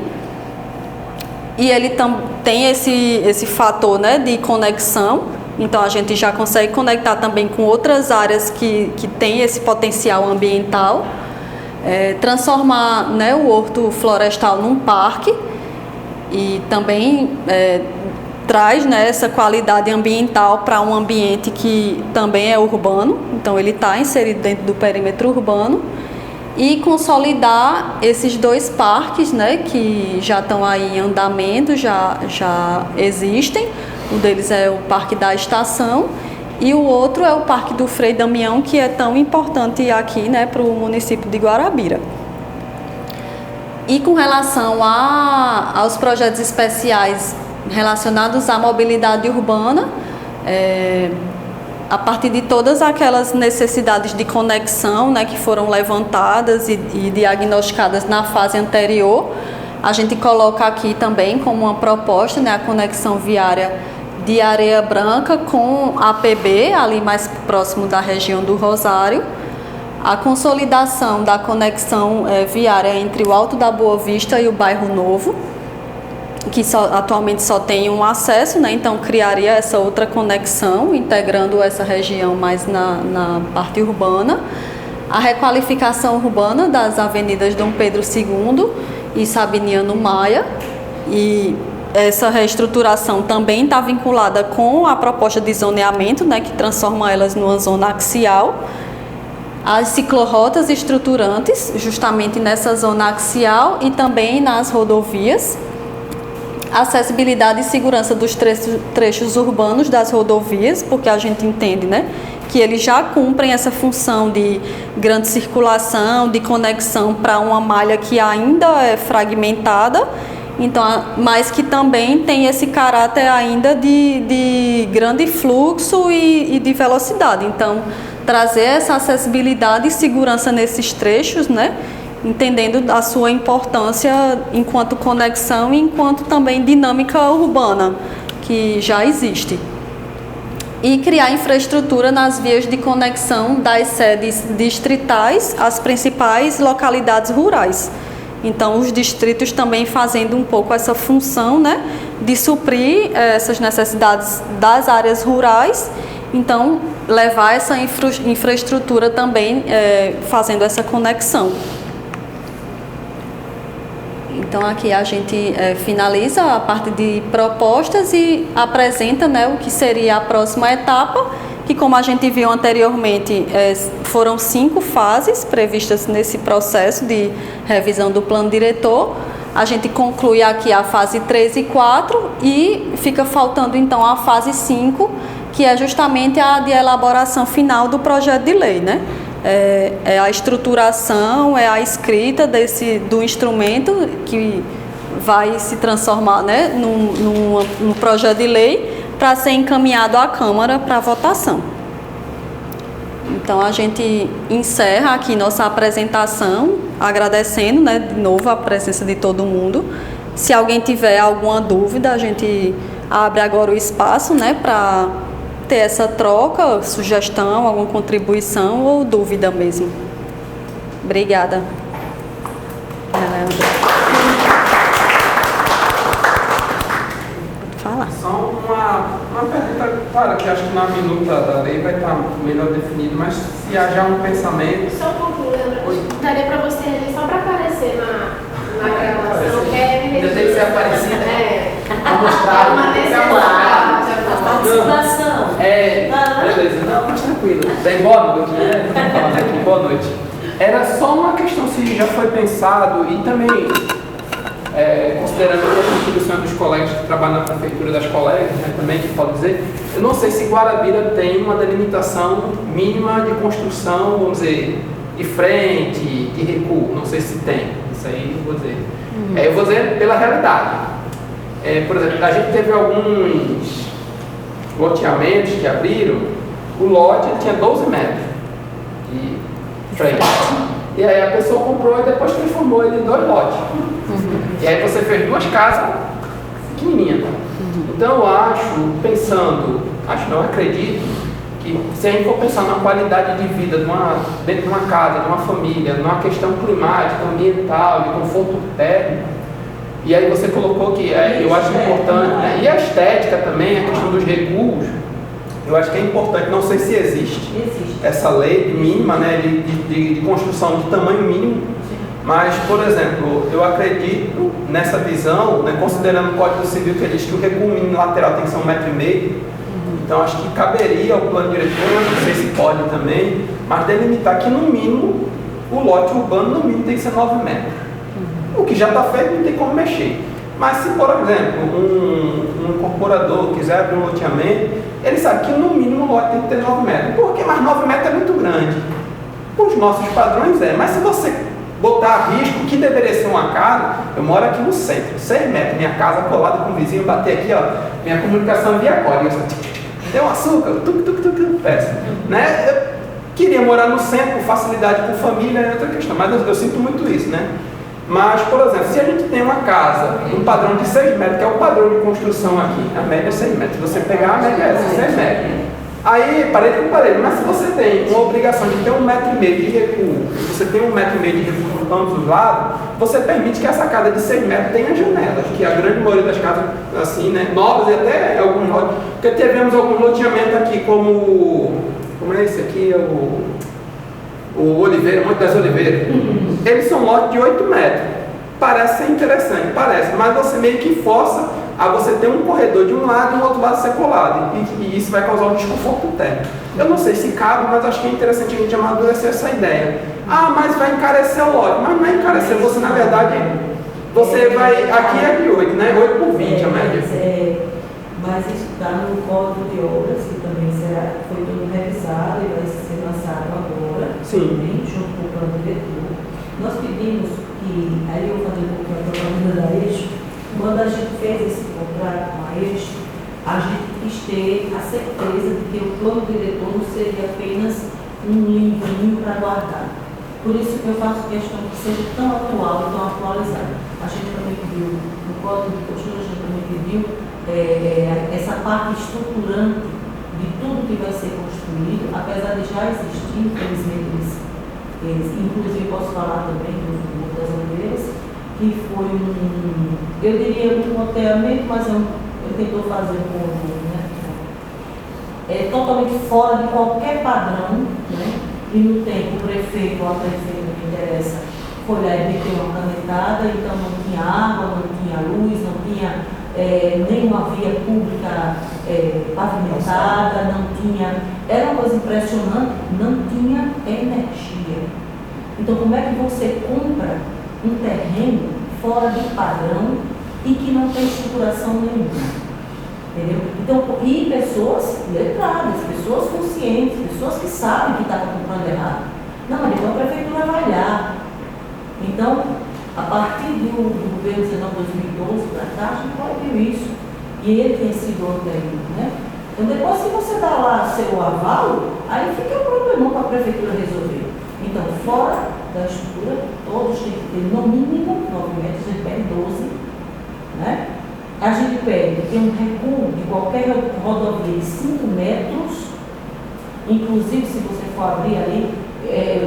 E ele tem esse fator, né, de conexão, então a gente já consegue conectar também com outras áreas que têm esse potencial ambiental, transformar, né, o horto florestal num parque, e também traz, né, essa qualidade ambiental para um ambiente que também é urbano, então ele está inserido dentro do perímetro urbano. E consolidar esses dois parques, né, que já estão aí em andamento, já existem. Um deles é o Parque da Estação e o outro é o Parque do Frei Damião, que é tão importante aqui, né, para o município de Guarabira. E com relação aos projetos especiais relacionados à mobilidade urbana, a partir de todas aquelas necessidades de conexão, né, que foram levantadas e diagnosticadas na fase anterior, a gente coloca aqui também como uma proposta, né, a conexão viária de Areia Branca com a APB, ali mais próximo da região do Rosário, a consolidação da conexão viária entre o Alto da Boa Vista e o Bairro Novo, que atualmente só tem um acesso, né? Então criaria essa outra conexão, integrando essa região mais na parte urbana. A requalificação urbana das avenidas Dom Pedro II e Sabiniano Maia, e essa reestruturação também está vinculada com a proposta de zoneamento, né, que transforma elas numa zona axial. As ciclorrotas estruturantes, justamente nessa zona axial e também nas rodovias. Acessibilidade e segurança dos trechos urbanos das rodovias, porque a gente entende, né, que eles já cumprem essa função de grande circulação, de conexão para uma malha que ainda é fragmentada, então, mas que também tem esse caráter ainda de grande fluxo e de velocidade. Então, trazer essa acessibilidade e segurança nesses trechos, né, entendendo a sua importância enquanto conexão e enquanto também dinâmica urbana, que já existe. E criar infraestrutura nas vias de conexão das sedes distritais às principais localidades rurais. Então, os distritos também fazendo um pouco essa função, né, de suprir essas necessidades das áreas rurais. Então, levar essa infraestrutura também fazendo essa conexão. Então, aqui a gente finaliza a parte de propostas e apresenta, né, o que seria a próxima etapa, que, como a gente viu anteriormente, foram 5 fases previstas nesse processo de revisão do plano diretor. A gente conclui aqui a fase 3 e 4 e fica faltando, então, a fase 5, que é justamente a de elaboração final do projeto de lei, né? É a estruturação, é a escrita do instrumento que vai se transformar, né, num projeto de lei para ser encaminhado à Câmara para votação. Então, a gente encerra aqui nossa apresentação, agradecendo, né, de novo a presença de todo mundo. Se alguém tiver alguma dúvida, a gente abre agora o espaço, né, para ter essa troca, sugestão, alguma contribuição ou dúvida mesmo. Obrigada. Fala. Só uma pergunta, claro que acho que na minuta da lei vai estar melhor definido, mas se há já um pensamento... Só um pouco, Leandro. Daria para você ali, só para aparecer na gravação, Ainda tem que ser aparecida. Para mostrar. uma necessidade. Participação. Beleza. Não, mas tranquilo. Bem, boa noite, né? Estamos falando aqui, boa noite. Era só uma questão se já foi pensado e também, considerando a contribuição dos colegas que trabalham na prefeitura das colegas, né, também que pode dizer, eu não sei se Guarabira tem uma delimitação mínima de construção, vamos dizer, de frente, de recuo, não sei se tem, isso aí eu vou dizer. Eu vou dizer pela realidade. Por exemplo, a gente teve alguns loteamentos que abriram, o lote tinha 12 metros de frente. E aí a pessoa comprou e depois transformou ele em 2 lotes. E aí você fez 2 casas pequenininhas. Então eu acredito que se a gente for pensar na qualidade de vida dentro de uma casa, de uma família, numa questão climática, ambiental, de conforto térmico, e aí você colocou que eu acho importante, né? E a estética também, a questão dos recuos, eu acho que é importante, não sei se existe essa lei mínima, né, de construção de tamanho mínimo, mas, por exemplo, eu acredito nessa visão, né, considerando o Código Civil que diz que o recuo mínimo lateral tem que ser 1,5 m, então acho que caberia ao plano diretor, não sei se pode também, mas delimitar que no mínimo o lote urbano no mínimo tem que ser 9 metros. O que já está feito não tem como mexer. Mas se, por exemplo, um incorporador quiser abrir um loteamento, ele sabe que no mínimo o lote tem que ter 9 metros. Por quê? Mas 9 metros é muito grande. Os nossos padrões mas se você botar a risco que deveria ser uma casa, eu moro aqui no centro, 6 metros, minha casa colada com o vizinho, bater aqui, ó, minha comunicação via código, tem um açúcar, peça, né? Eu queria morar no centro com facilidade com família, é outra questão, mas eu sinto muito isso, né? Mas, por exemplo, se a gente tem uma casa, um padrão de 6 metros, que é o padrão de construção aqui, a média é 6 metros, você pegar a média é 6 metros. Aí, parede com parede, mas se você tem uma obrigação de ter 1,5 m de recuo, você tem 1,5 m de recuo por ambos os lados, você permite que essa casa de 6 metros tenha janelas, que a grande maioria das casas, assim, né, novas e até alguns lotes, porque tivemos alguns loteamentos aqui, como é esse aqui, o Oliveira, Monte das Oliveiras, eles são lotes de 8 metros. Parece ser interessante, parece, mas você meio que força a você ter um corredor de um lado e o outro lado ser colado, e isso vai causar um desconforto térmico. Eu não sei se cabe, mas acho que é interessante a gente amadurecer essa ideia. Mas vai encarecer o lote, mas não é encarecer, você na verdade, você vai, aqui é de 8, né? 8 por 20 a média. Mas isso está no Código de Obras, que também foi tudo revisado e vai ser lançado agora, também, junto com o plano diretor. Nós pedimos que, aí eu falei um pouquinho a propaganda da Eixo, quando a gente fez esse contrato com a Eixo, a gente quis ter a certeza de que o plano diretor não seria apenas um livrinho para guardar. Por isso que eu faço questão que seja tão atual e tão atualizado. A gente também pediu, no Código de Postura, a gente também pediu essa parte estruturante de tudo que vai ser construído, apesar de já existir, infelizmente eles inclusive posso falar também do das Oliveiras, que foi eu diria um loteamento, mas ele tentou fazer um conjunto, né? É totalmente fora de qualquer padrão, né? E no tempo o prefeito ou a prefeita que interessa foi lá e meteu uma canetada, então não tinha água, não tinha luz, não tinha nenhuma via pública pavimentada, não tinha. Era uma coisa impressionante, não tinha energia. Então, como é que você compra um terreno fora do padrão e que não tem estruturação nenhuma? Entendeu? Então, e pessoas letradas, pessoas conscientes, pessoas que sabem que estavam comprando errado. Não, mas depois a prefeitura vai lá. Então, a partir do governo 2012 para cá, a gente proibiu isso. E ele tem sido anterior, né? Então, depois, se você dá lá seu aval, aí fica um problema para a prefeitura resolver. Então, fora da estrutura, todos têm que ter no mínimo 9 metros, a gente pede 12, né? A gente pede ter um recuo de qualquer rodovia de 5 metros, inclusive se você for abrir ali,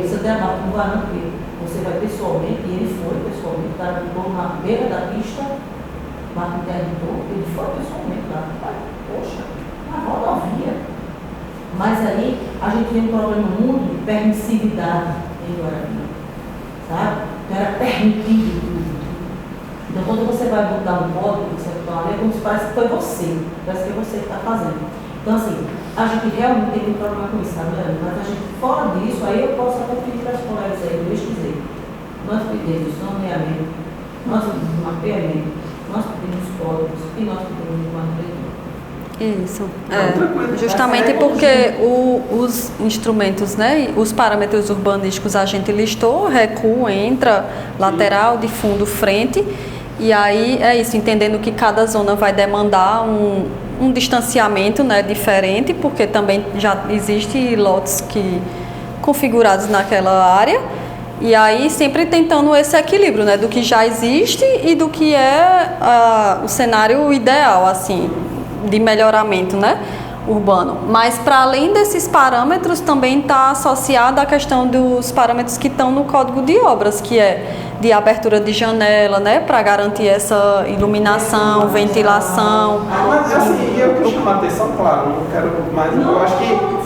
você tem a marca no varão, porque você vai pessoalmente, e ele foi pessoalmente, botou na beira da pista, marca interditor, ele foi pessoalmente lá, poxa, na rodovia. Mas aí a gente tem um problema muito de permissividade em Guarani, sabe? Então era permitido tudo. Então, quando você vai botar um código, você vai botar uma lei, como se parece que foi você, parece que é você que está fazendo. Então, assim, a gente realmente tem um problema com isso, sabe? Mas a gente, fora disso, aí eu posso até pedir para as colegas aí, Deus quiser. Nós pedimos nomeamento, nós pedimos mapeamento, nós pedimos códigos e nós pedimos uma leitura. Isso, justamente porque os instrumentos, né, os parâmetros urbanísticos a gente listou, recuo, entra, lateral, de fundo, frente, e aí é isso, entendendo que cada zona vai demandar um distanciamento, né, diferente, porque também já existe lotes configurados naquela área, e aí sempre tentando esse equilíbrio, né, do que já existe e do que é o cenário ideal, assim, de melhoramento, né, urbano. Mas para além desses parâmetros também está associada a questão dos parâmetros que estão no Código de Obras, que é de abertura de janela, né, para garantir essa iluminação, ventilação. Mas assim, eu quero chamar a atenção, claro, não quero mais, eu acho que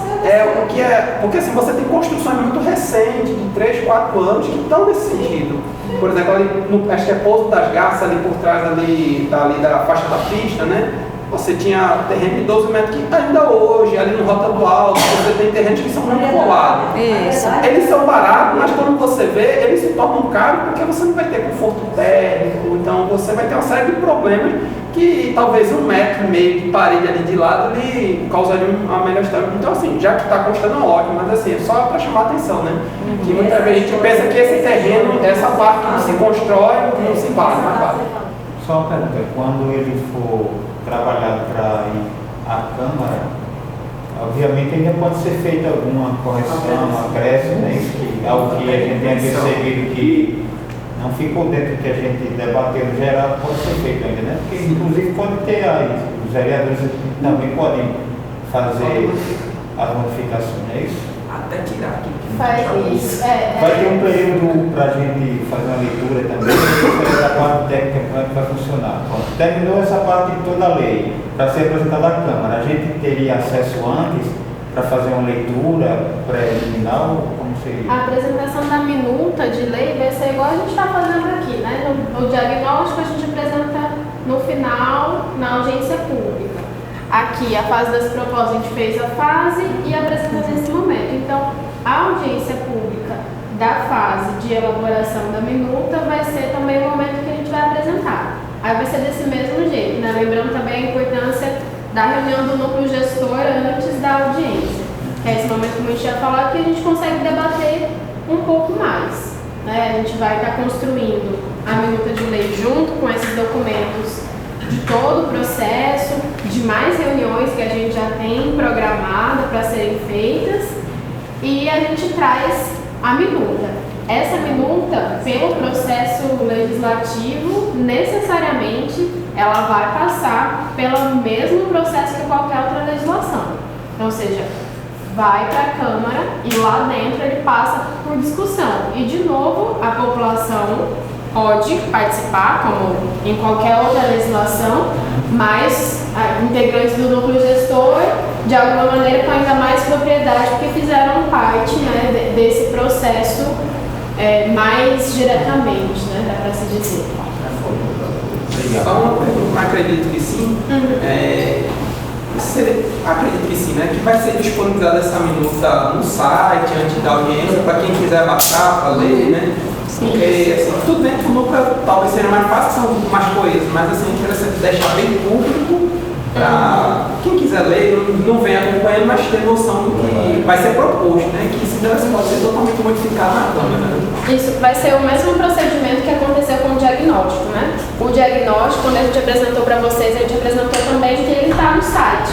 porque assim, você tem construções muito recentes, de 3, 4 anos, que estão nesse sentido. Por exemplo, ali acho que é Pouso das Garças, ali por trás ali da faixa da pista, né? Você tinha terreno de 12 metros que ainda hoje, ali no Rota do Alto, você tem terrenos que são muito colados. Isso. Eles são baratos, mas quando você vê, eles se tornam caros porque você não vai ter conforto térmico, então você vai ter uma série de problemas que talvez 1,5 metro de parede ali de lado ele causaria uma melhor história. Então assim, já que está custando ótimo, mas assim, é só para chamar a atenção, né? Que muitas vezes a gente pensa que esse terreno, essa parte que se constrói, não se paga, mas paga. Só uma pergunta, quando ele for trabalhado para ir à Câmara, obviamente ainda pode ser feita alguma correção, acréscimo, né? Algo que a gente tenha percebido que não ficou dentro do que a gente debateu no geral, pode ser feito ainda, né? Porque inclusive pode ter aí, os vereadores também podem fazer as modificações, não é isso? Até tirar aqui. Faz isso. Vai ter um período para a gente fazer uma leitura também, essa parte técnica como é que vai funcionar. Bom, terminou essa parte de toda a lei para ser apresentada à Câmara. A gente teria acesso antes para fazer uma leitura preliminar ou como seria? A apresentação da minuta de lei vai ser igual a gente está fazendo aqui, né? O diagnóstico a gente apresenta no final, na audiência pública. Aqui, a fase das propostas, a gente fez a fase e apresenta nesse momento. Então, a audiência pública da fase de elaboração da minuta vai ser também o momento que a gente vai apresentar. Aí vai ser desse mesmo jeito, né? Lembrando também a importância da reunião do núcleo gestor antes da audiência. Que é esse momento, como a gente já falou, que a gente consegue debater um pouco mais, né? A gente vai estar construindo a minuta de lei junto com esses documentos de todo o processo, de mais reuniões que a gente já tem programada para serem feitas, e a gente traz a minuta. Essa minuta, pelo processo legislativo, necessariamente ela vai passar pelo mesmo processo que qualquer outra legislação. Então, ou seja, vai para a Câmara e lá dentro ele passa por discussão. E, de novo, a população pode participar, como em qualquer outra legislação, mas integrantes do núcleo gestor, de alguma maneira, com ainda mais propriedade, porque fizeram parte, né, desse processo mais diretamente, né, dá para se dizer. Só uma pergunta, acredito que sim. Acredito que sim, né? Que vai ser disponibilizada essa minuta no site, antes da audiência, para quem quiser baixar, para ler, né? Porque, assim, tudo dentro do núcleo talvez seja mais fácil, são mais coisas, mas, assim, é interessante deixar bem público para quem quiser ler, não vem acompanhando, mas ter noção do que vai ser proposto, né? Que isso pode ser totalmente modificado na Câmara, né? Isso vai ser o mesmo procedimento que aconteceu com o diagnóstico, né? O diagnóstico, quando a gente apresentou para vocês, a gente apresentou também que ele está no site,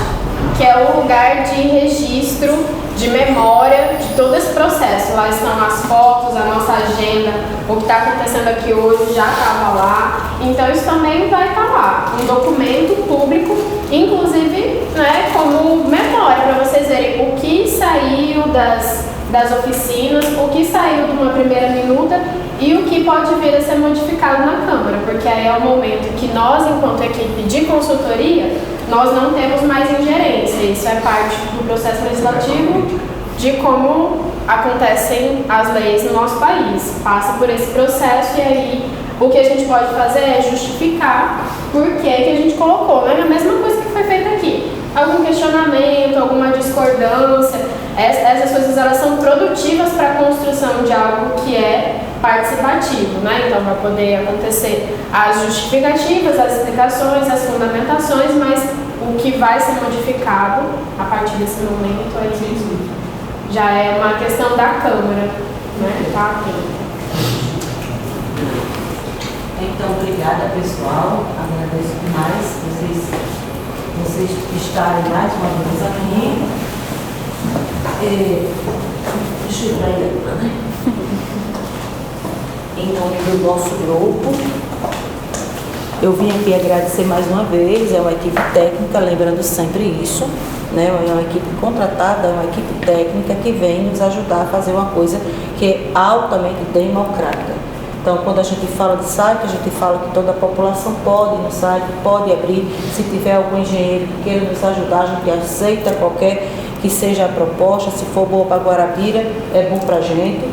que é o lugar de registro, de memória de todo esse processo. Lá estão as fotos, a nossa agenda, o que está acontecendo aqui hoje já estava lá. Então isso também vai estar lá, um documento público, inclusive, né, como memória, para vocês verem o que saiu das oficinas, o que saiu de uma primeira minuta e o que pode vir a ser modificado na Câmara, porque aí é o momento que nós, enquanto equipe de consultoria, nós não temos mais ingerência. Isso é parte do processo legislativo de como acontecem as leis no nosso país. Passa por esse processo e aí o que a gente pode fazer é justificar por que a gente colocou. Não é a mesma coisa que foi feita aqui. Algum questionamento, alguma discordância, essas coisas elas são produtivas para a construção de algo que é participativo, né? Então vai poder acontecer as justificativas, as explicações, as fundamentações, mas o que vai ser modificado a partir desse momento aí já é uma questão da Câmara, né? Tá? Então, obrigada, pessoal. Agradeço demais vocês estarem mais uma vez aqui. Deixa eu ir para aí, né? Em nome do nosso grupo, eu vim aqui agradecer mais uma vez. É uma equipe técnica, lembrando sempre isso, né? É uma equipe contratada, é uma equipe técnica que vem nos ajudar a fazer uma coisa que é altamente democrática. Então, quando a gente fala de site, a gente fala que toda a população pode ir no site, pode abrir. Se tiver algum engenheiro que queira nos ajudar, a gente aceita qualquer que seja a proposta. Se for boa para Guarabira, é bom para a gente.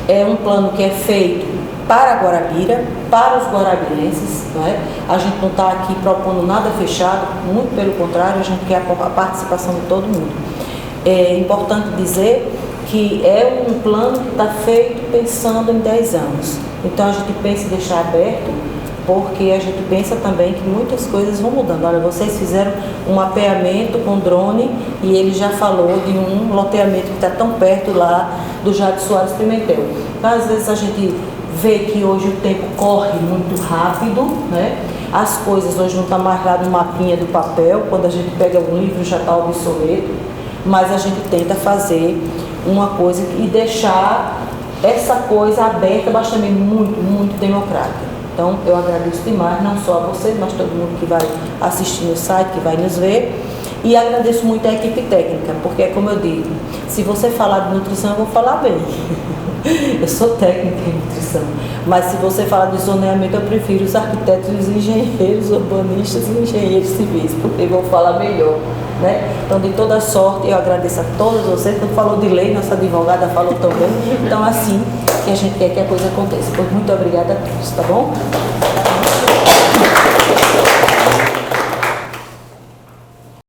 É um plano que é feito para Guarabira, para os guarabirenses, não é? A gente não está aqui propondo nada fechado, muito pelo contrário, a gente quer a participação de todo mundo. É importante dizer que é um plano que está feito pensando em 10 anos. Então a gente pensa em deixar aberto, porque a gente pensa também que muitas coisas vão mudando. Olha, vocês fizeram um mapeamento com drone e ele já falou de um loteamento que está tão perto lá do Jade Soares Pimentel. Então, às vezes a gente vê que hoje o tempo corre muito rápido, né? As coisas hoje não estão mais lá no mapinha do papel, quando a gente pega um livro já está obsoleto, mas a gente tenta fazer uma coisa e deixar essa coisa aberta, mas também muito democrática. Então, eu agradeço demais, não só a vocês, mas todo mundo que vai assistir no site, que vai nos ver. E agradeço muito a equipe técnica, porque, como eu digo, se você falar de nutrição, eu vou falar bem. Eu sou técnica em nutrição. Mas se você falar de zoneamento, eu prefiro os arquitetos, os engenheiros urbanistas e engenheiros civis, porque eu vou falar melhor, né? Então, de toda sorte, eu agradeço a todos vocês. Quando falou de lei, nossa advogada falou também. Então, assim que a gente quer que a coisa aconteça. Pois muito obrigada a todos, tá bom?